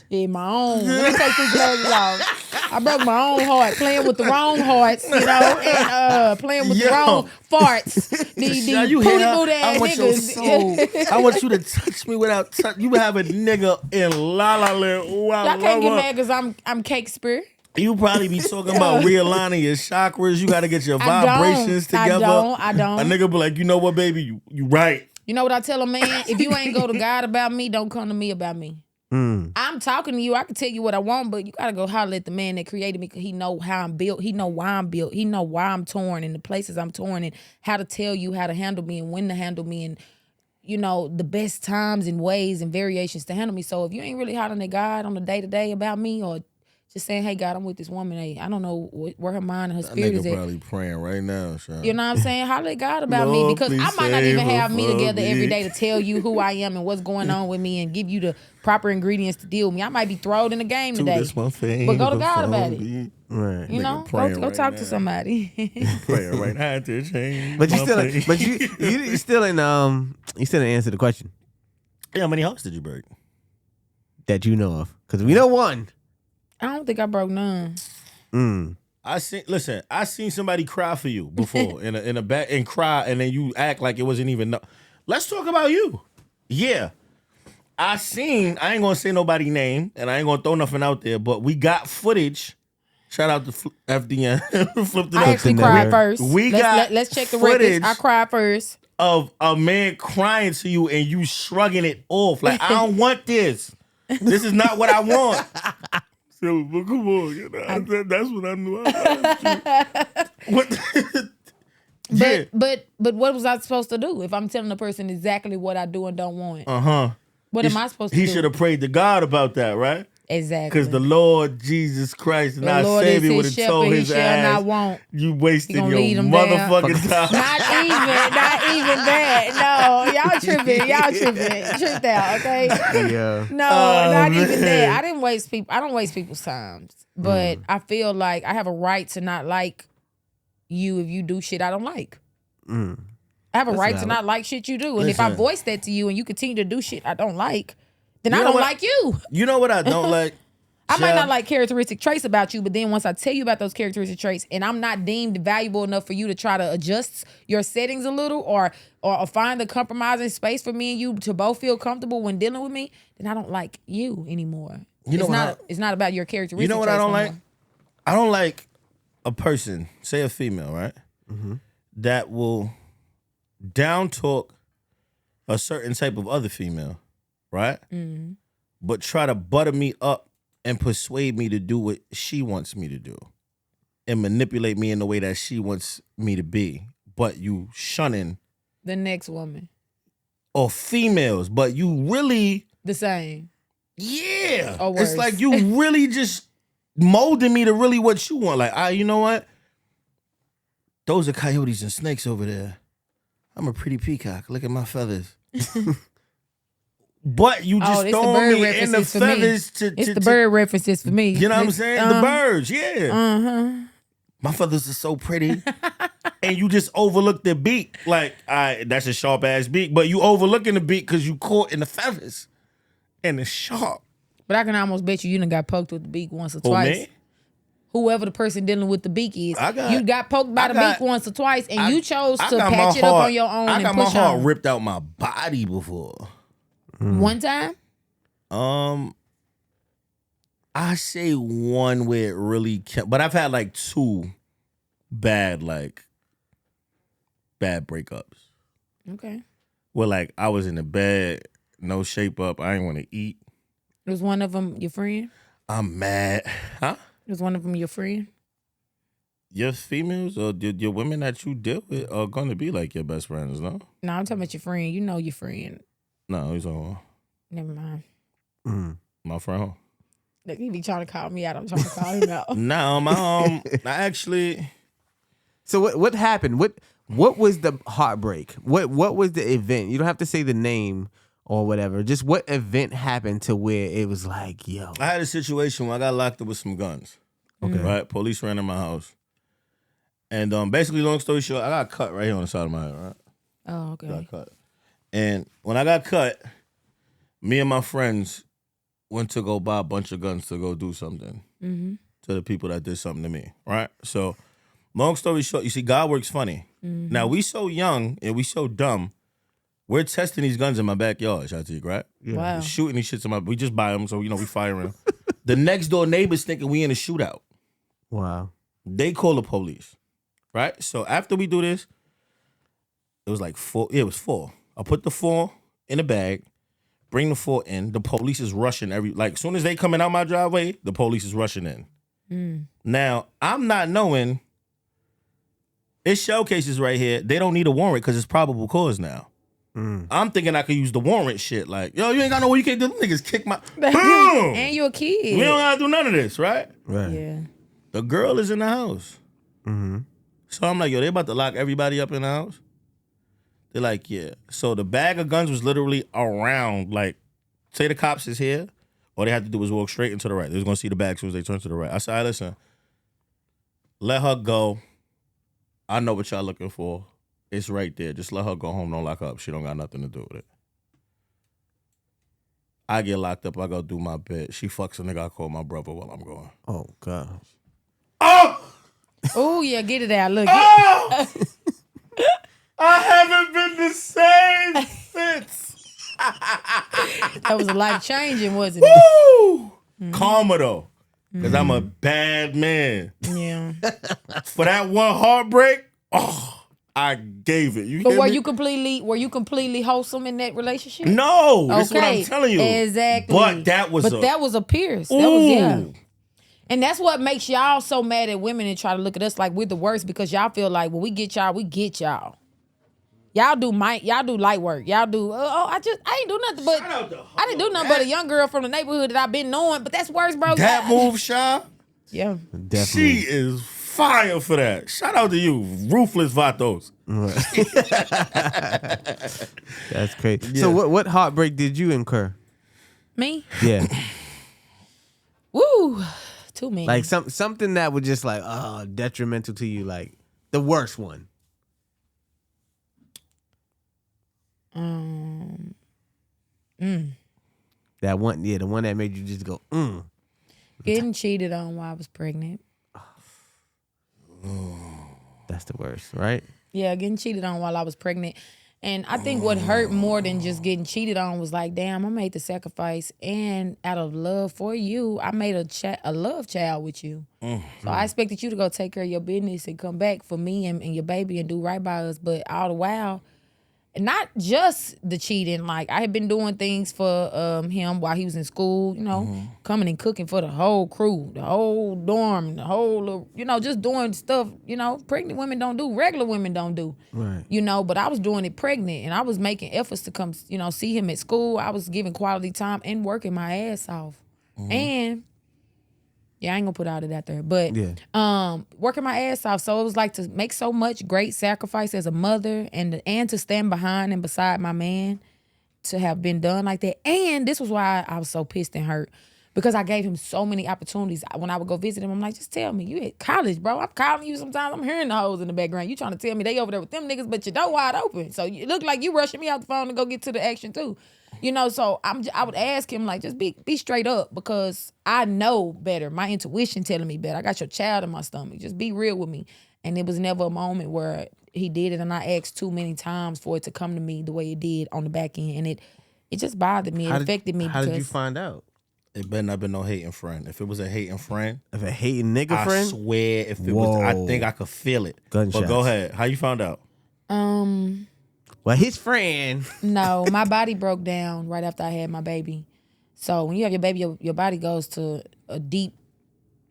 Yeah, my own. Let me take these glasses off. I broke my own heart playing with the wrong hearts, and playing with the wrong farts. These Now you booty hear booty her? I ass want your niggas. soul. I want you to touch me without touch. You have a nigga in La La Land. Wow, Y'all can't get mad because I'm Shakespeare. You probably be talking about realigning your chakras. You got to get your vibrations together. I don't. A nigga be like, you know what, baby, you right. You know what I tell a man? If you ain't go to God about me, don't come to me about me. I'm talking to you. I can tell you what I want, but you gotta go holler at the man that created me, because he know how I'm built. He know why I'm built. He know why I'm torn and the places I'm torn and how to tell you how to handle me and when to handle me and the best times and ways and variations to handle me. So if you ain't really hollering at God on the day-to-day about me or Just saying, hey, God, I'm with this woman. Hey, I don't know where her mind and her That spirit is nigga at. probably praying right now, Sean. You know what I'm saying? Holler at God about Lord, me, because I might not even have me together me. every day to tell you who I am and what's going on with me and give you the proper ingredients to deal with me. I might be thrown in the game today. But go to God about it. Right. You know, go talk to somebody. Praying right now to change. But you still didn't answer the question. Yeah, how many hearts did you break? That you know of. Because we know one. I don't think I broke none. I seen somebody cry for you before in a back and cry, and then you act like it wasn't even. Let's talk about you. Yeah, I ain't gonna say nobody's name, and I ain't gonna throw nothing out there, but we got footage. Shout out to FDN. I actually cried first. Let's check the records. I cried first. Of a man crying to you and you shrugging it off like, I don't want this. This is not what I want. So, but come on, you know, that's what I knew. Yeah. But what was I supposed to do if I'm telling the person exactly what I do and don't want? What am I supposed to do? He should have prayed to God about that, right? Exactly. Because the Lord Jesus Christ and our Savior would have told his ass, you wasted your motherfucking time. Not even that. No, y'all tripping. Tripped out, okay? Yeah. No, not even that. I don't waste people's times. But I feel like I have a right to not like you if you do shit I don't like. I have a right to not like shit you do. And if I voice that to you and you continue to do shit I don't like, then I don't like you. You know what I don't like? I might not like characteristic traits about you, but then once I tell you about those characteristic traits and I'm not deemed valuable enough for you to try to adjust your settings a little or find the compromising space for me and you to both feel comfortable when dealing with me, then I don't like you anymore. It's not about your characteristics. You know what I don't like? I don't like a person, say a female, right? That will down talk a certain type of other female, right? But try to butter me up and persuade me to do what she wants me to do and manipulate me in the way that she wants me to be. But you shunning the next woman or females, but you really the same. Yeah. Or worse. It's like you really just molding me to really what you want. Like, you know what? Those are coyotes and snakes over there. I'm a pretty peacock. Look at my feathers. But you just throwing me in the feathers It's the bird references for me. You know what I'm saying? The birds, yeah. My feathers are so pretty. And you just overlook the beak. Like, that's a sharp ass beak. But you overlooking the beak because you caught in the feathers. And it's sharp. But I can almost bet you done got poked with the beak once or twice. Man? Whoever the person dealing with the beak is, you got poked by the beak once or twice, and you chose to patch it up on your own and push on. I got my heart ripped out my body before. One time? I say one where it really kept, but I've had like two bad breakups. Okay. Where like I was in the bed, no shape up, I didn't want to eat. Was one of them your friend? I'm mad. Huh? Was one of them your friend? Your females or your women that you deal with are going to be like your best friends, no? No, I'm talking about your friend. You know your friend. No, he's on. Never mind. My friend. Look, he be trying to call me out. I'm trying to call him out. No, I actually. So what happened? What was the heartbreak? What was the event? You don't have to say the name or whatever. Just what event happened to where it was like, yo. I had a situation where I got locked up with some guns. Okay. Right? Police ran in my house. And basically, long story short, I got cut right here on the side of my head, right? Oh, okay. Got cut. And when I got cut, me and my friends went to go buy a bunch of guns to go do something to the people that did something to me, right? So, long story short, you see, God works funny. Now, we so young and we so dumb, we're testing these guns in my backyard, Shatek, right? Yeah. Wow. We're shooting these shits we just buy them, so, we fire them. The next door neighbors thinking we in a shootout. Wow. They call the police, right? So, after we do this, it was like 4. Yeah, it was 4. I put the 4 in a bag, bring the 4 in. The police is rushing as soon as they coming out my driveway, the police is rushing in. Now, I'm not knowing, it's shell cases right here. They don't need a warrant because it's probable cause now. I'm thinking I could use the warrant shit. Like, yo, you ain't got no way you can't do. Them niggas kick my. Boom! And you're a kid. We don't gotta do none of this, right? Right. Yeah. The girl is in the house. So I'm like, yo, they about to lock everybody up in the house? They're like, yeah. So the bag of guns was literally around, like, say the cops is here, all they had to do was walk straight into the right. They was gonna see the bag as soon as they turned to the right. I said, hey, listen, let her go. I know what y'all looking for. It's right there. Just let her go home. Don't lock her up. She don't got nothing to do with it. I get locked up. I go do my bit. She fucks a nigga. I call my brother while I'm going. Oh, gosh. Oh! Oh, yeah, get it out. Look. Oh! I haven't been the same since. That was a life changing, wasn't it? Woo! Karma, though. Because I'm a bad man. Yeah. For that one heartbreak, I gave it. But were you completely wholesome in that relationship? No, that's what I'm telling you. Exactly. But that was a pierce. That was, yeah. And that's what makes y'all so mad at women and try to look at us like we're the worst because y'all feel like, well, we get y'all. Y'all do light work. Y'all do. I ain't do nothing but. I didn't do nothing but a young girl from the neighborhood that I've been knowing. But that's worse, bro. That move, Sha. Yeah, definitely. She is fire for that. Shout out to you, ruthless vatos. That's crazy. Yeah. So what heartbreak did you incur? Me? Yeah. Woo. Too many. Like something that was just like detrimental to you, like the worst one. That one, the one that made you just go, Getting cheated on while I was pregnant. That's the worst, right? Yeah, getting cheated on while I was pregnant. And I think what hurt more than just getting cheated on was like, damn, I made the sacrifice. And out of love for you, I made a love child with you. So I expected you to go take care of your business and come back for me and your baby and do right by us. But all the while, not just the cheating, like I had been doing things for him while he was in school, coming and cooking for the whole crew, the whole dorm, the whole, just doing stuff, pregnant women don't do, regular women don't do. Right. But I was doing it pregnant and I was making efforts to come, see him at school. I was giving quality time and working my ass off. And yeah, I ain't gonna put all of that there, but working my ass off. So it was like to make so much great sacrifice as a mother and to stand behind and beside my man to have been done like that. And this was why I was so pissed and hurt because I gave him so many opportunities. When I would go visit him, I'm like, just tell me, you at college, bro. I'm calling you sometimes. I'm hearing the hoes in the background. You trying to tell me they over there with them niggas, but your door wide open. So it look like you rushing me out the phone to go get to the action too. So I would ask him, like, just be straight up because I know better. My intuition telling me better. I got your child in my stomach. Just be real with me. And it was never a moment where he did it and I asked too many times for it to come to me the way it did on the back end. And it just bothered me. It affected me. How did you find out? It better not been no hating friend. If it was a hating friend. If a hating nigga friend? I swear if it was, I think I could feel it. Gunshots. But go ahead. How you found out? Well, his friend. No, my body broke down right after I had my baby. So when you have your baby, your body goes to a deep,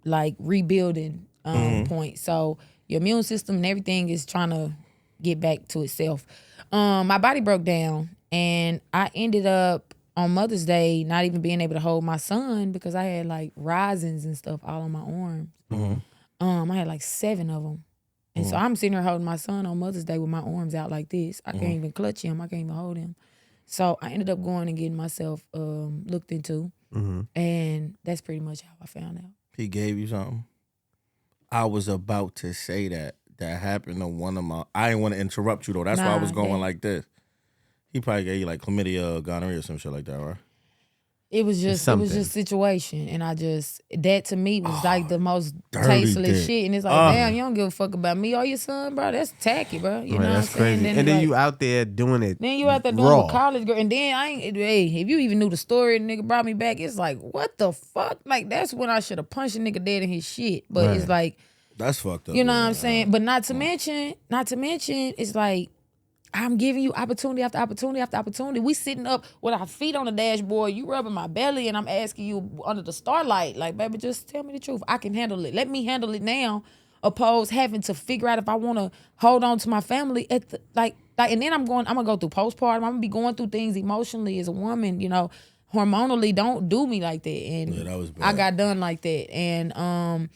like, rebuilding point. So your immune system and everything is trying to get back to itself. My body broke down, and I ended up on Mother's Day not even being able to hold my son because I had, like, risings and stuff all on my arms. I had, like, 7 of them. And so I'm sitting here holding my son on Mother's Day with my arms out like this. I can't even clutch him. I can't even hold him. So I ended up going and getting myself looked into. And that's pretty much how I found out. He gave you something? I was about to say that happened to one of my... I didn't want to interrupt you, though. That's why I was going like this. He probably gave you, like, chlamydia, gonorrhea, or some shit like that, right? It was just situation, and that to me was like the most tasteless shit. And it's like, damn, you don't give a fuck about me or your son, bro. That's tacky, bro. You know what I'm saying? Crazy. And then you out there doing it. Then you out there doing it with college girl, and then if you even knew the story, the nigga brought me back. It's like, what the fuck? Like that's when I should have punched a nigga dead in his shit. But it's like, that's fucked up. You know what I'm saying? But not to mention, it's like, I'm giving you opportunity after opportunity after opportunity. We sitting up with our feet on the dashboard. You rubbing my belly, and I'm asking you under the starlight, like, baby, just tell me the truth. I can handle it. Let me handle it now, opposed having to figure out if I want to hold on to my family. Like Like, and then I'm gonna go through postpartum. I'm gonna be going through things emotionally as a woman, hormonally. Don't do me like that. And that was bad. I got done like that. And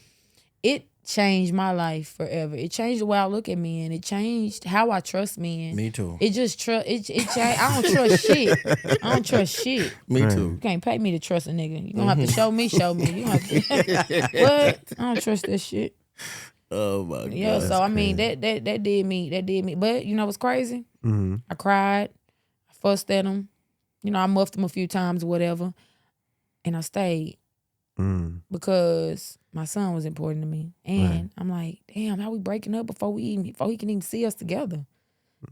it changed my life forever. It changed the way I look at men. It changed how I trust men. Me too. It just it changed. I don't trust shit. I don't trust shit. Me too. You can't pay me to trust a nigga. You gonna have to show me. You don't have to. What? I don't trust that shit. Oh my god. Yeah. So I mean, that did me. That did me. But you know what's crazy? Mm-hmm. I cried. I fussed at him. I muffed him a few times or whatever, and I stayed. Because my son was important to me. And I'm like, damn, how we breaking up before he can even see us together?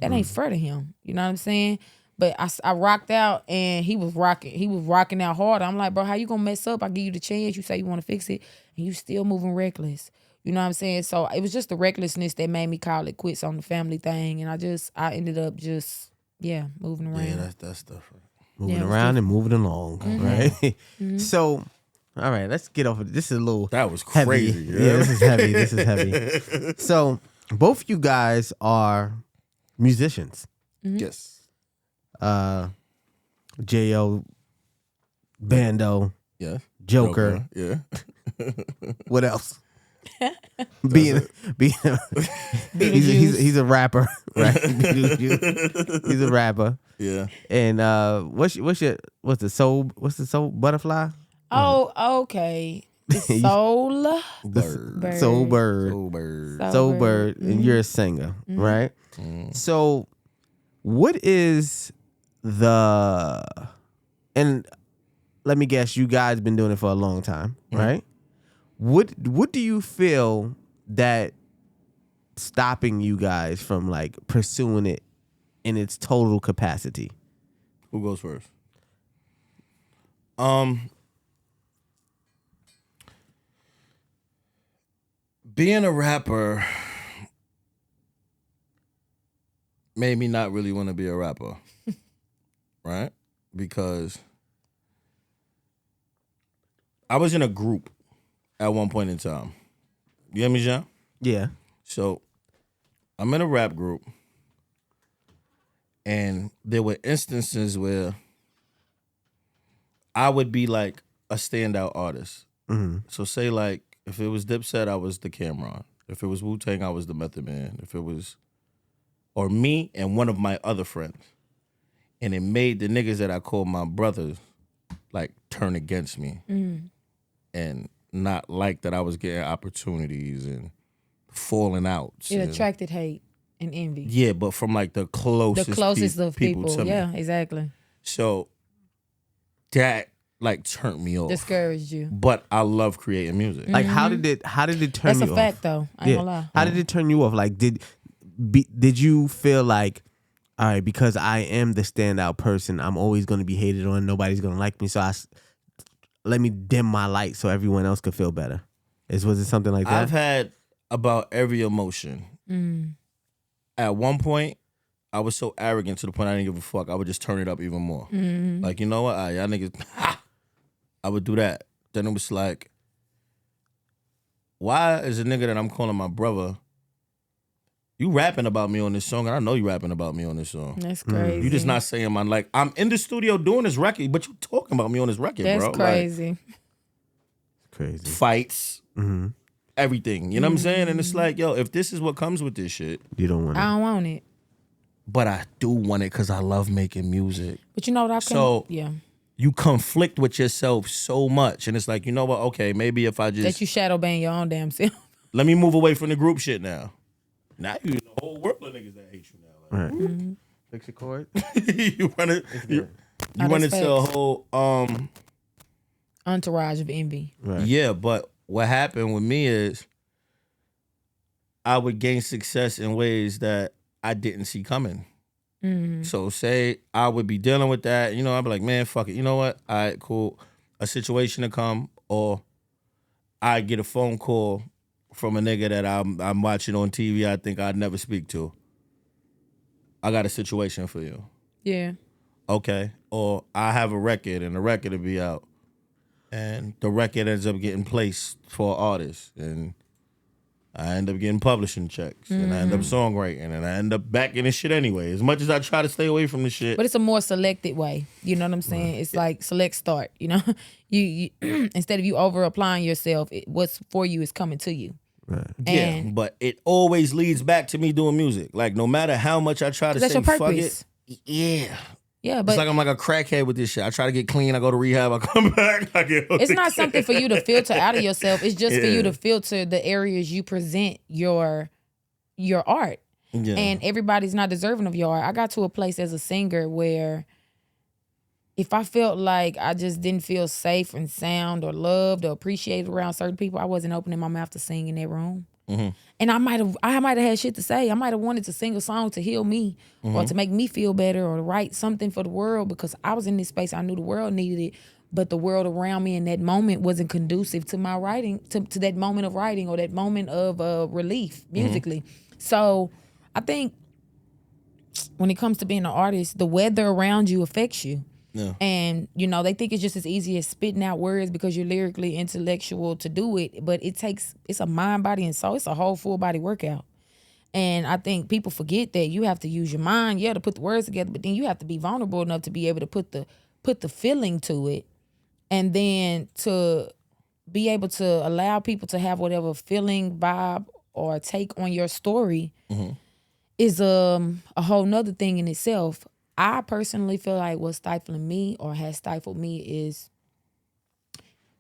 That ain't fair to him. You know what I'm saying? But I rocked out and he was rocking out hard. I'm like, bro, how you gonna mess up? I give you the chance. You say you want to fix it and you still moving reckless. You know what I'm saying? So it was just the recklessness that made me call it quits on the family thing. And I ended up just, moving around. Yeah, that's different. Moving around and moving along, right? So, all right, let's get off of it. This is a little That was heavy. crazy. Yeah, this is heavy. So, both you guys are musicians. Yes. Jayo, Bando, Yeah. Joker. Yeah. What else? being he's a rapper, right? He's a rapper. Yeah. And what's the soul butterfly? Oh, okay. Soul Bird. Soul bird. Soul bird. Bird, and you're a singer, right? So, what is and let me guess, you guys been doing it for a long time, right? What do you feel that stopping you guys from like pursuing it in its total capacity? Who goes first? Being a rapper made me not really want to be a rapper, right? Because I was in a group at one point in time. You hear me, Jean? Yeah. So I'm in a rap group, and there were instances where I would be like a standout artist. So say like, if it was Dipset, I was the Cameron. If it was Wu-Tang, I was the Method Man. If it was, or me and one of my other friends. And it made the niggas that I called my brothers like turn against me. And not like that I was getting opportunities and falling out. It attracted hate and envy. Yeah, but from like the closest of people to me. Yeah, exactly. So that like turned me off. Discouraged you. But I love creating music. Like how did it turn That's you a off? fact though. I ain't gonna lie. How did it turn you off? Like did you feel like, all right, because I am the standout person, I'm always going to be hated on, nobody's going to like me, so let me dim my light so everyone else could feel better? Was it something like that? I've had about every emotion. At one point, I was so arrogant to the point I didn't give a fuck. I would just turn it up even more. Like, you know what? Y'all niggas, I would do that. Then it was like, why is a nigga that I'm calling my brother, you rapping about me on this song, and I know you rapping about me on this song. That's crazy. You just not saying my, like, I'm in the studio doing this record, but you talking about me on this record, That's bro. crazy. Like, Crazy. fights, everything. You know what I'm saying? And it's like, yo, if this is what comes with this shit, You don't want it. I don't want it. but I do want it because I love making music. But you know what I can? So- yeah. You conflict with yourself so much, and it's like, you know what? Okay, maybe if I That just you shadow ban your own damn self. let me move away from the group shit now. Now you the whole world of niggas that hate you now. Like, Right. Fix your chord. you run it. You Oh, run that's into a facts. whole Entourage of envy. Right. yeah. But what happened with me is I would gain success in ways that I didn't see coming. So say I would be dealing with that, you know, I'd be like, man, fuck it. You know what? All right, cool. A situation to come, or I get a phone call from a nigga that I'm watching on TV I think I'd never speak to. I got a situation for you. Yeah. Okay. Or I have a record and the record will be out. And the record ends up getting placed for artists. And I end up getting publishing checks, and I end up songwriting, and I end up back in this shit anyway. As much as I try to stay away from the shit, but it's a more selected way. You know what I'm saying? It's like select start. You know, you instead of you over applying yourself, what's for you is coming to you. Right. Yeah, but it always leads back to me doing music. Like no matter how much I try to say your fuck purpose. it, yeah. Yeah, but it's like I'm like a crackhead with this shit. I try to get clean. I go to rehab. I come back. I get it's not something for you to filter out of yourself. It's just for you to filter the areas you present your art. Yeah. And everybody's not deserving of your art. I got to a place as a singer where if I felt like I just didn't feel safe and sound or loved or appreciated around certain people, I wasn't opening my mouth to sing in that room. Mm-hmm. And I might have had shit to say. I might have wanted to sing a song to heal me or to make me feel better or to write something for the world because I was in this space. I knew the world needed it, but the world around me in that moment wasn't conducive to my writing, to that moment of writing or that moment of relief musically. So I think when it comes to being an artist, the weather around you affects you. Yeah. And, you know, they think it's just as easy as spitting out words because you're lyrically intellectual to do it. But it's a mind, body, and soul. It's a whole full body workout. And I think people forget that you have to use your mind, to put the words together, but then you have to be vulnerable enough to be able to put the feeling to it. And then to be able to allow people to have whatever feeling, vibe, or take on your story is a whole nother thing in itself. I personally feel like what's stifling me or has stifled me is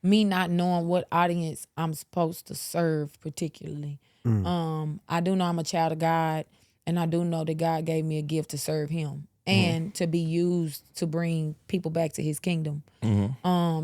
me not knowing what audience I'm supposed to serve particularly. I do know I'm a child of God, and I do know that God gave me a gift to serve him and to be used to bring people back to his kingdom.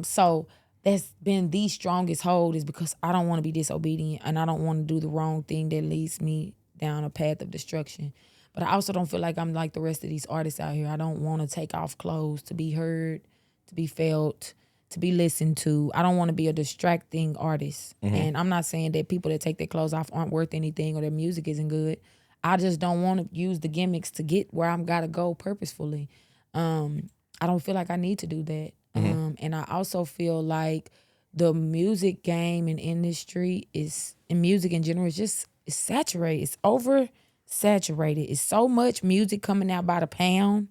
So that's been the strongest hold is because I don't want to be disobedient and I don't want to do the wrong thing that leads me down a path of destruction. But I also don't feel like I'm like the rest of these artists out here. I don't want to take off clothes to be heard, to be felt, to be listened to. I don't want to be a distracting artist. And I'm not saying that people that take their clothes off aren't worth anything or their music isn't good. I just don't want to use the gimmicks to get where I'm got to go purposefully. I don't feel like I need to do that. And I also feel like the music game and industry and music in general is saturated. It's oversaturated. It's so much music coming out by the pound.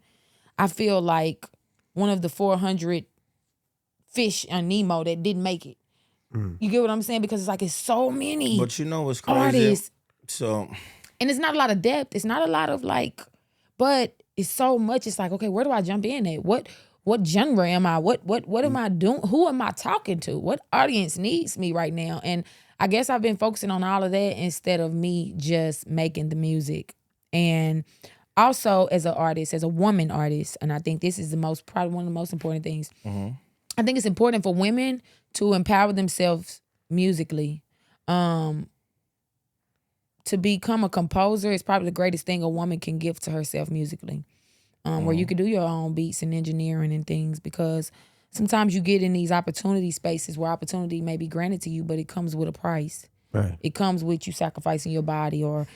I feel like one of the 400 fish on Nemo that didn't make it. You get what I'm saying? Because it's so many. But you know what's crazy? Artists. So, and it's not a lot of depth. It's not a lot of but it's so much. It's like, okay, where do I jump in at? What genre am I? What am I doing? Who am I talking to? What audience needs me right now? And I guess I've been focusing on all of that instead of me just making the music. And also as an artist, as a woman artist, and I think this is probably one of the most important things. I think it's important for women to empower themselves musically. To become a composer is probably the greatest thing a woman can give to herself musically. Where you can do your own beats and engineering and things, because sometimes you get in these opportunity spaces where opportunity may be granted to you, but it comes with a price. Right. It comes with you sacrificing your body or,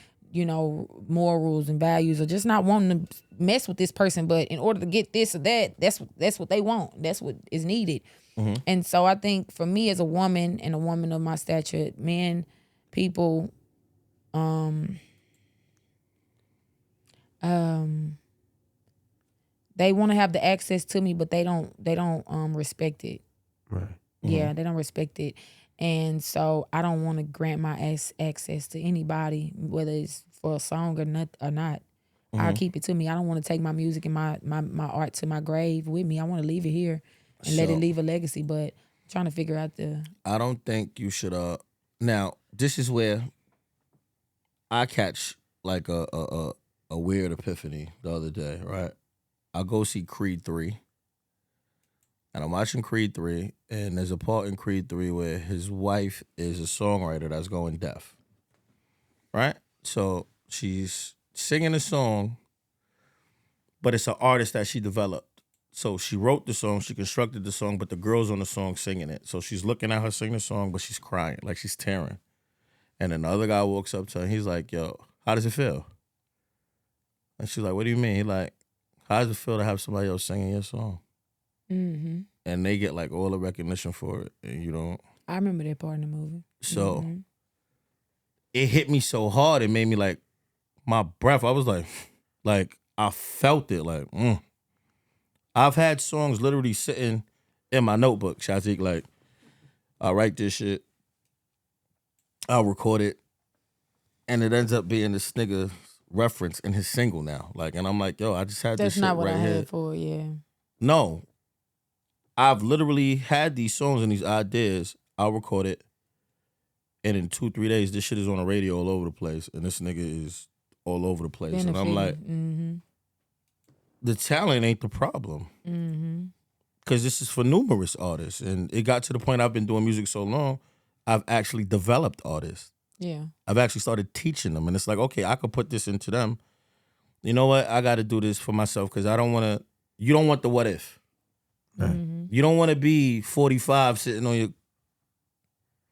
morals and values, or just not wanting to mess with this person. But in order to get this or that, that's what they want. That's what is needed. And so I think for me as a woman and a woman of my stature, men, people, they want to have the access to me, but they don't respect it. Right. Yeah, they don't respect it. And so I don't want to grant my access to anybody, whether it's for a song or not. I'll keep it to me. I don't want to take my music and my art to my grave with me. I want to leave it here and let it leave a legacy, but I'm trying to figure out I don't think you should now this is where I catch like a weird epiphany the other day, right? I go see Creed 3. And I'm watching Creed 3, and there's a part in Creed 3 where his wife is a songwriter that's going deaf. Right? So she's singing a song, but it's an artist that she developed. So she wrote the song, she constructed the song, but the girl's on the song singing it. So she's looking at her sing the song, but she's crying, like she's tearing. And then the other guy walks up to her, and he's like, yo, how does it feel? And she's like, what do you mean? He's like, how does it feel to have somebody else singing your song? And they get like all the recognition for it, and you don't. I remember that part in the movie. So it hit me so hard. It made me like my breath. I was like I felt it. Like I've had songs literally sitting in my notebook, Shatek. Like I'll write this shit, I'll record it, and it ends up being this nigga reference in his single now. Like, and I'm like, yo, I just had this shit right here. That's not what I had for, yeah. No. I've literally had these songs and these ideas. I'll record it. And in 2-3 days, this shit is on the radio all over the place. And this nigga is all over the place. And I'm like, the talent ain't the problem. Because this is for numerous artists. And it got to the point I've been doing music so long, I've actually developed artists. Yeah. I've actually started teaching them. And it's like, okay, I could put this into them. You know what? I got to do this for myself because I don't want to, you don't want the what if. You don't want to be 45 sitting on your,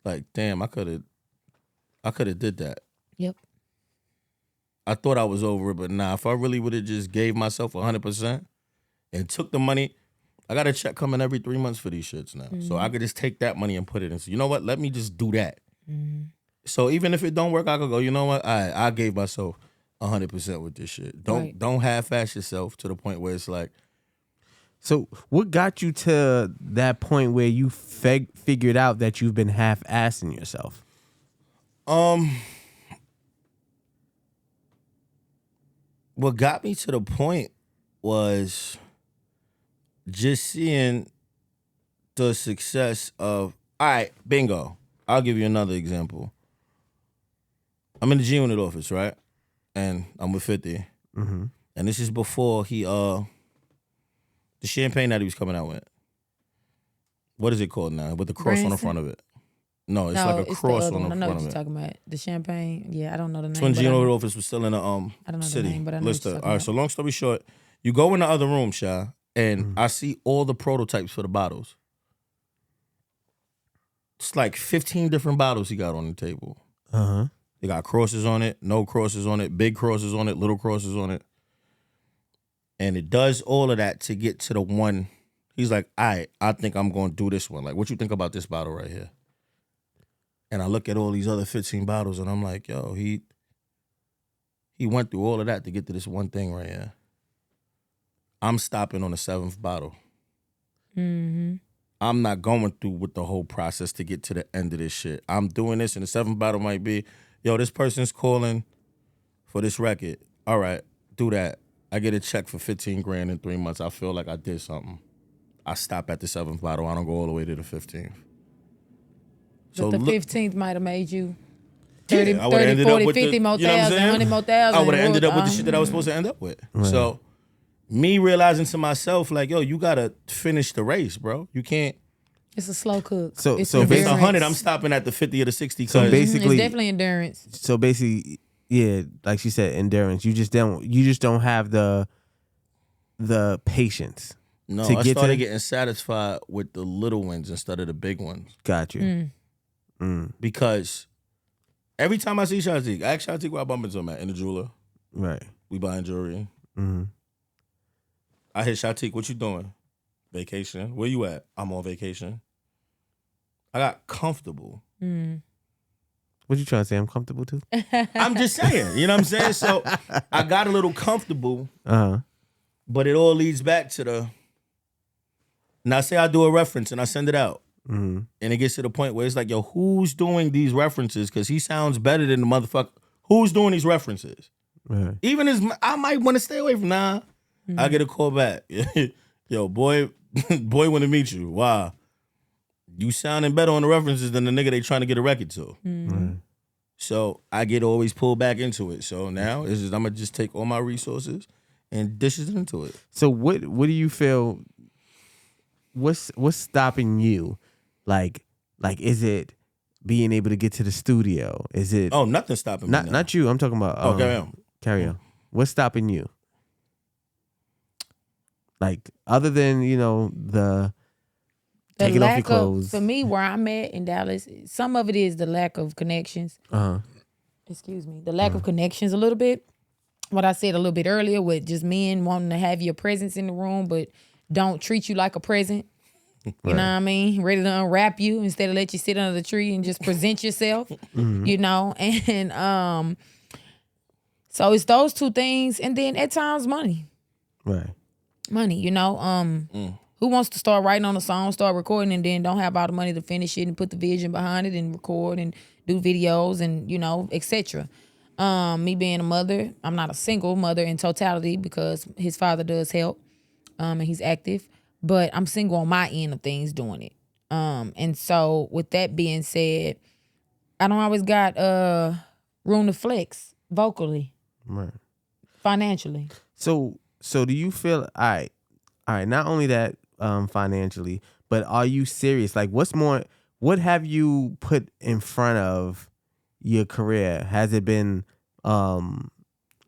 like, damn, I could have did that. Yep. I thought I was over it, but nah, if I really would have just gave myself 100% and took the money, I got a check coming every 3 months for these shits now. So I could just take that money and put it in. So you know what? Let me just do that. So even if it don't work, I could go, you know what? I gave myself 100% with this shit. Don't half-ass yourself to the point where it's like. So what got you to that point where you figured out that you've been half-assing yourself? What got me to the point was just seeing the success of, all right, bingo. I'll give you another example. I'm in the G-Unit office, right? And I'm with 50. And this is before he, the champagne that he was coming out with. What is it called now? With the cross on the front of it. No, it's like a cross on the front of it. I know what you're talking about. The champagne. Yeah, I don't know the name. When G-Unit office was still in the I don't know city. the name, but I know what you're talking All right, so long story short, you go in the other room, Sha, and I see all the prototypes for the bottles. It's like 15 different bottles he got on the table. They got crosses on it, no crosses on it, big crosses on it, little crosses on it. And it does all of that to get to the one. He's like, all right, I think I'm going to do this one. Like, what you think about this bottle right here? And I look at all these other 15 bottles and I'm like, yo, he went through all of that to get to this one thing right here. I'm stopping on the 7th bottle. I'm not going through with the whole process to get to the end of this shit. I'm doing this and the 7th bottle might be, yo, this person's calling for this record. All right, do that. I get a check for 15 grand in 3 months. I feel like I did something. I stop at the 7th bottle. I don't go all the way to the 15th. But the 15th might have made you 30, 40, 50 more thousand, 100 more thousand. I would have ended up with the shit that I was supposed to end up with. Right. So me realizing to myself, like, yo, you got to finish the race, bro. You can't. It's a slow cook. So if it's 100, I'm stopping at the 50 or the 60. So basically, it's definitely endurance. So basically, yeah, like she said, endurance. You just don't have the patience. No, I started getting satisfied with the little wins instead of the big ones. Got you. Because every time I see Shatek, I ask Shatek where I bump into him at in the jeweler. Right. We buying jewelry. I hit Shatek, what you doing? Vacation. Where you at? I'm on vacation. I got comfortable. What you trying to say? I'm comfortable too? I'm just saying. You know what I'm saying? So I got a little comfortable. But it all leads back to the. Now say I do a reference and I send it out. And it gets to the point where it's like, yo, who's doing these references? Because he sounds better than the motherfucker. Who's doing these references? Right. Even as I might want to stay away from I get a call back. Yo, boy want to meet you. Wow. You sounding better on the references than the nigga they trying to get a record to. So I get always pulled back into it. So now it's just, I'm going to just take all my resources and dish it into it. So what do you feel, what's stopping you? Like, is it being able to get to the studio? Is it? Oh, nothing's stopping me. Not you. I'm talking about. Kariel. What's stopping you? Like, other than the taking off your clothes. For me, where I'm at in Dallas, some of it is the lack of connections. Excuse me, the lack of connections a little bit. What I said a little bit earlier with just men wanting to have your presence in the room, but don't treat you like a present. You know what I mean? Ready to unwrap you instead of let you sit under the tree and just present yourself. You know, and so it's those two things, and then at times money. Right. Money, you know. Who wants to start writing on a song, start recording, and then don't have all the money to finish it and put the vision behind it and record and do videos and, you know, etc. Me being a mother, I'm not a single mother in totality because his father does help, and he's active, but I'm single on my end of things doing it. And so with that being said, I don't always got room to flex vocally, Right. financially. So do you feel all right, not only that financially, but are you serious? Like what have you put in front of your career? Has it been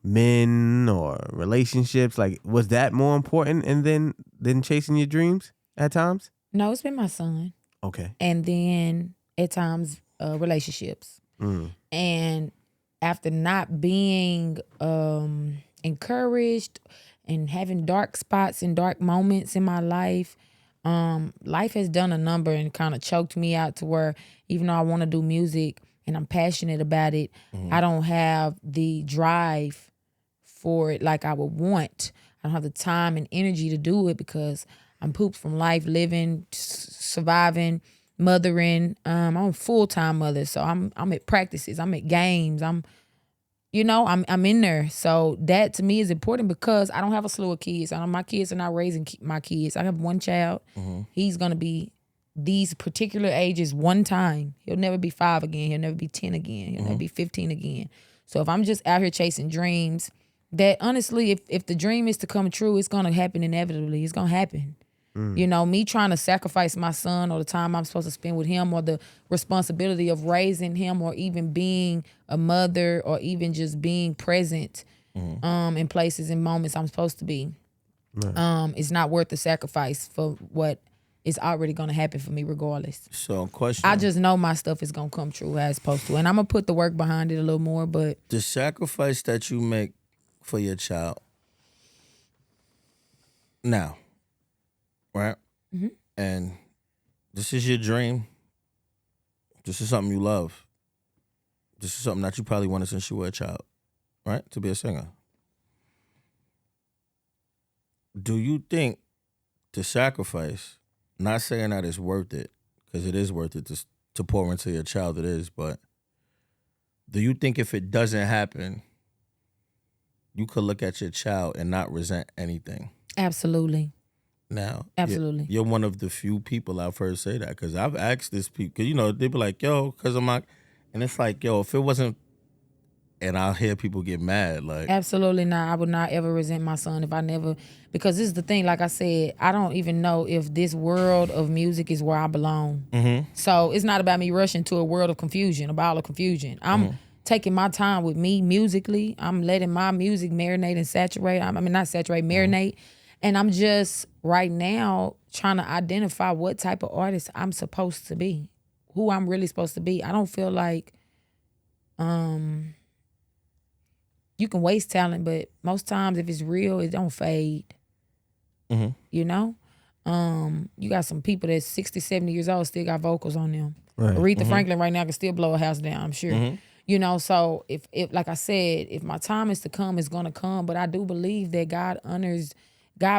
men or relationships? Like, was that more important and than chasing your dreams at times? No, it's been my son. Okay. And then at times relationships. And after not being encouraged and having dark spots and dark moments in my life, life has done a number and kind of choked me out to where even though I want to do music and I'm passionate about it, I don't have the drive for it like I would want. I don't have the time and energy to do it because I'm pooped from life, living, surviving, mothering. I'm a full-time mother, so I'm at practices, I'm at games, I'm in there. So that to me is important because I don't have a slew of kids. My kids are not raising my kids. I have one child. He's gonna be these particular ages one time. He'll never be 5 again. He'll never be 10 again. He'll never be 15 again. So if I'm just out here chasing dreams, that honestly, if the dream is to come true, it's gonna happen inevitably. It's gonna happen. You know, me trying to sacrifice my son or the time I'm supposed to spend with him or the responsibility of raising him or even being a mother or even just being present in places and moments I'm supposed to be. It's not worth the sacrifice for what is already going to happen for me regardless. So, question. I just know my stuff is going to come true as supposed to. And I'm going to put the work behind it a little more, but the sacrifice that you make for your child now, right? And this is your dream. This is something you love. This is something that you probably wanted since you were a child, right? To be a singer. Do you think the sacrifice, not saying that it's worth it, because it is worth it to pour into your child, it is, but do you think if it doesn't happen, you could look at your child and not resent anything? absolutely. Now, Absolutely. you're one of the few people I've heard say that, because I've asked this people, because, you know, they be like, yo, because I'm like, and it's like, yo, if it wasn't, and I'll hear people get mad, like. Absolutely not. I would not ever resent my son if I never, because this is the thing, like I said, I don't even know if this world of music is where I belong. So it's not about me rushing to a world of confusion, a ball of confusion. I'm taking my time with me musically. I'm letting my music marinate and saturate. Not saturate, marinate. And I'm just right now trying to identify what type of artist I'm supposed to be, who I'm really supposed to be. I don't feel like you can waste talent, but most times if it's real, it don't fade. You know? You got some people that's 60, 70 years old still got vocals on them. Right. Aretha Franklin right now can still blow a house down, I'm sure. You know, so if like I said, if my time is to come, it's gonna come. But I do believe that God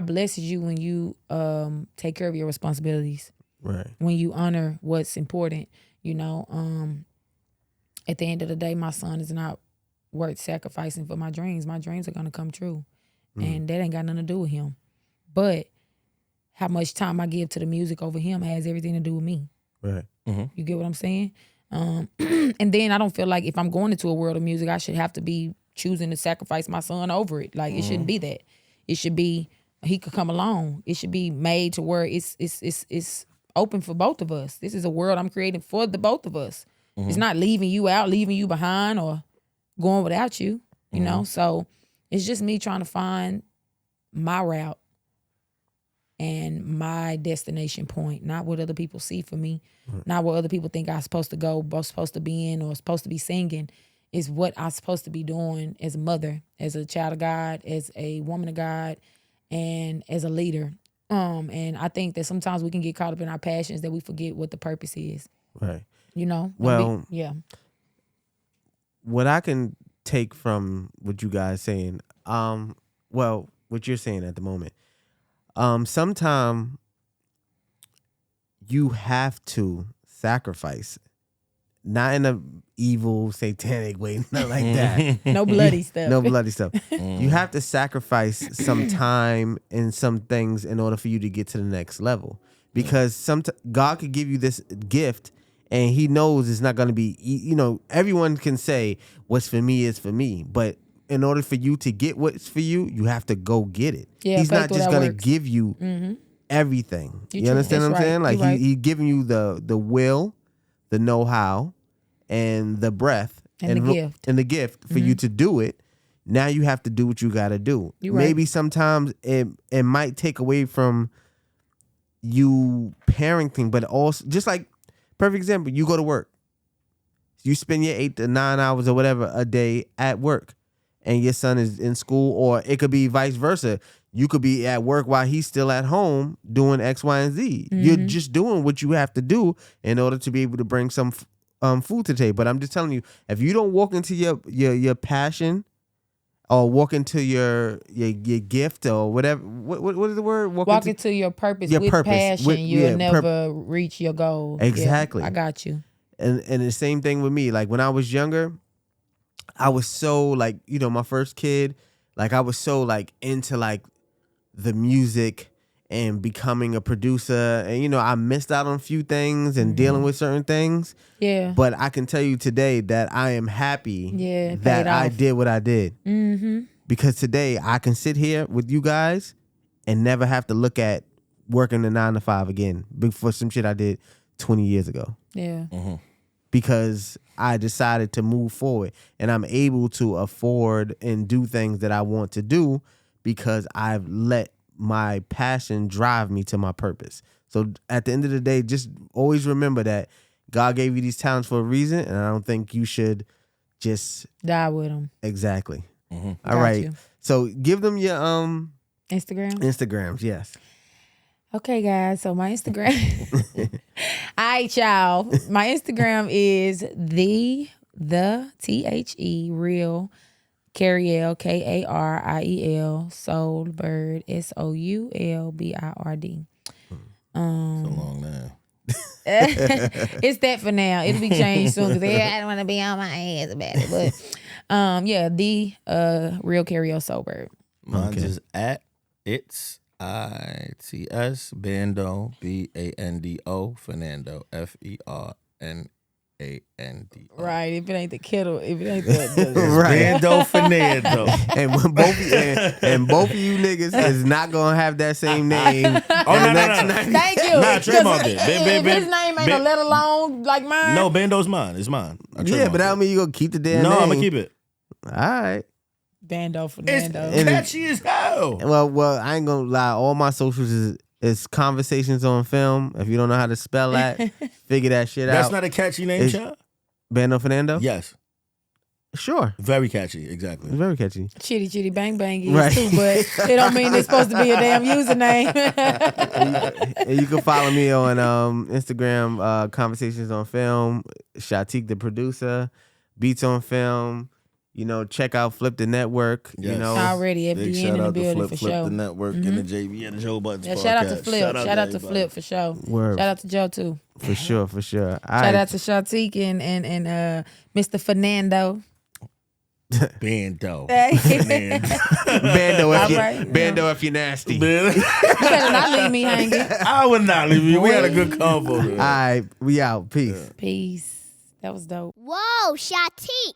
blesses you when you take care of your responsibilities. Right. When you honor what's important, you know. At the end of the day, my son is not worth sacrificing for my dreams. My dreams are gonna come true. And that ain't got nothing to do with him. But how much time I give to the music over him has everything to do with me. Right. You get what I'm saying? And then I don't feel like if I'm going into a world of music, I should have to be choosing to sacrifice my son over it. Like, it shouldn't be that. It should be, he could come along. It should be made to where it's open for both of us. This is a world I'm creating for the both of us. It's not leaving you out, leaving you behind, or going without you, you know? So it's just me trying to find my route and my destination point, not what other people see for me, not what other people think I'm supposed to go, supposed to be in, or supposed to be singing. Is what I'm supposed to be doing as a mother, as a child of God, as a woman of God, and as a leader. And I think that sometimes we can get caught up in our passions that we forget what the purpose is. Right. You know? Well, yeah. What I can take from what you guys saying, well, what you're saying at the moment, sometime you have to sacrifice, not in a evil satanic way, not like that. No bloody stuff. No bloody stuff. You have to sacrifice some time and some things in order for you to get to the next level, because God could give you this gift and he knows it's not going to be, everyone can say what's for me is for me, but in order for you to get what's for you, you have to go get it. Yeah, he's not just going to works. give you everything. You understand what I'm right. saying? Like right. he giving you the will, the know-how, and the breath and the gift for you to do it. Now you have to do what you got to do. Maybe sometimes it might take away from you parenting, but also just like perfect example, you go to work. You spend your 8 to 9 hours or whatever a day at work, and your son is in school, or it could be vice versa. You could be at work while he's still at home doing X, Y, and Z. You're just doing what you have to do in order to be able to bring some food to the table. But I'm just telling you, if you don't walk into your passion, or walk into your gift, or whatever, what is the word? Walk into your purpose with passion. You'll never reach your goal. Exactly. Yeah, I got you. And the same thing with me. Like when I was younger, I was so like, my first kid, like I was so like into like the music and becoming a producer, and I missed out on a few things and dealing with certain things. Yeah. But I can tell you today that I am happy that I did what I did. Because today I can sit here with you guys and never have to look at working the 9 to 5 again for some shit I did 20 years ago. Yeah. Because I decided to move forward, and I'm able to afford and do things that I want to do because I've let my passion drive me to my purpose. So at the end of the day, just always remember that God gave you these talents for a reason, and I don't think you should just die with them. Exactly. All right. So give them your Instagrams, yes. Okay, guys. So my Instagram. All right, y'all. My Instagram is the THE real Kariel Kariel Soulbird SOULBIRD. It's a long name. It's that for now. It'll be changed soon because I don't want to be on my ass about it. But the real Kariel Soulbird. Mine's is at it's ITS Bando BANDO Fernando FERNANDO. Right, if it ain't the kettle, if it ain't the right. Bando Fernando. And both of you niggas is not gonna have that same name. No. Thank you. Nah, trademark it. If his name ain't a let alone like mine. No, Bando's mine. It's mine. Yeah, but that don't mean you gonna keep the damn name. No, I'm gonna keep it. All right. Bando Fernando. It's catchy as hell. Well, I ain't gonna lie. All my socials is conversations on film. If you don't know how to spell that, figure that shit out. That's not a catchy name, child? Bando Fernando? Yes. Sure. Very catchy, exactly. It's very catchy. Chitty chitty bang bang is too, but it don't mean it's supposed to be a damn username. And you can follow me on Instagram, Conversations on Film, Shatek the producer, Beatsonfilm. Check out Flip the Network. Yes. Already Big FDN shout in the out to building Flip for sure. the Network and the JV and the Joe Buttons podcast. Shout out to Flip. Shout out to Flip for sure. Word. Shout out to Joe too. For sure. Shout out to Shatek and Mr. Fernando. Bando. Bando if you're nasty. You better not leave me hanging. I would not leave you. We had a good convo. All right, we out. Peace. Peace. That was dope. Whoa, Shatek.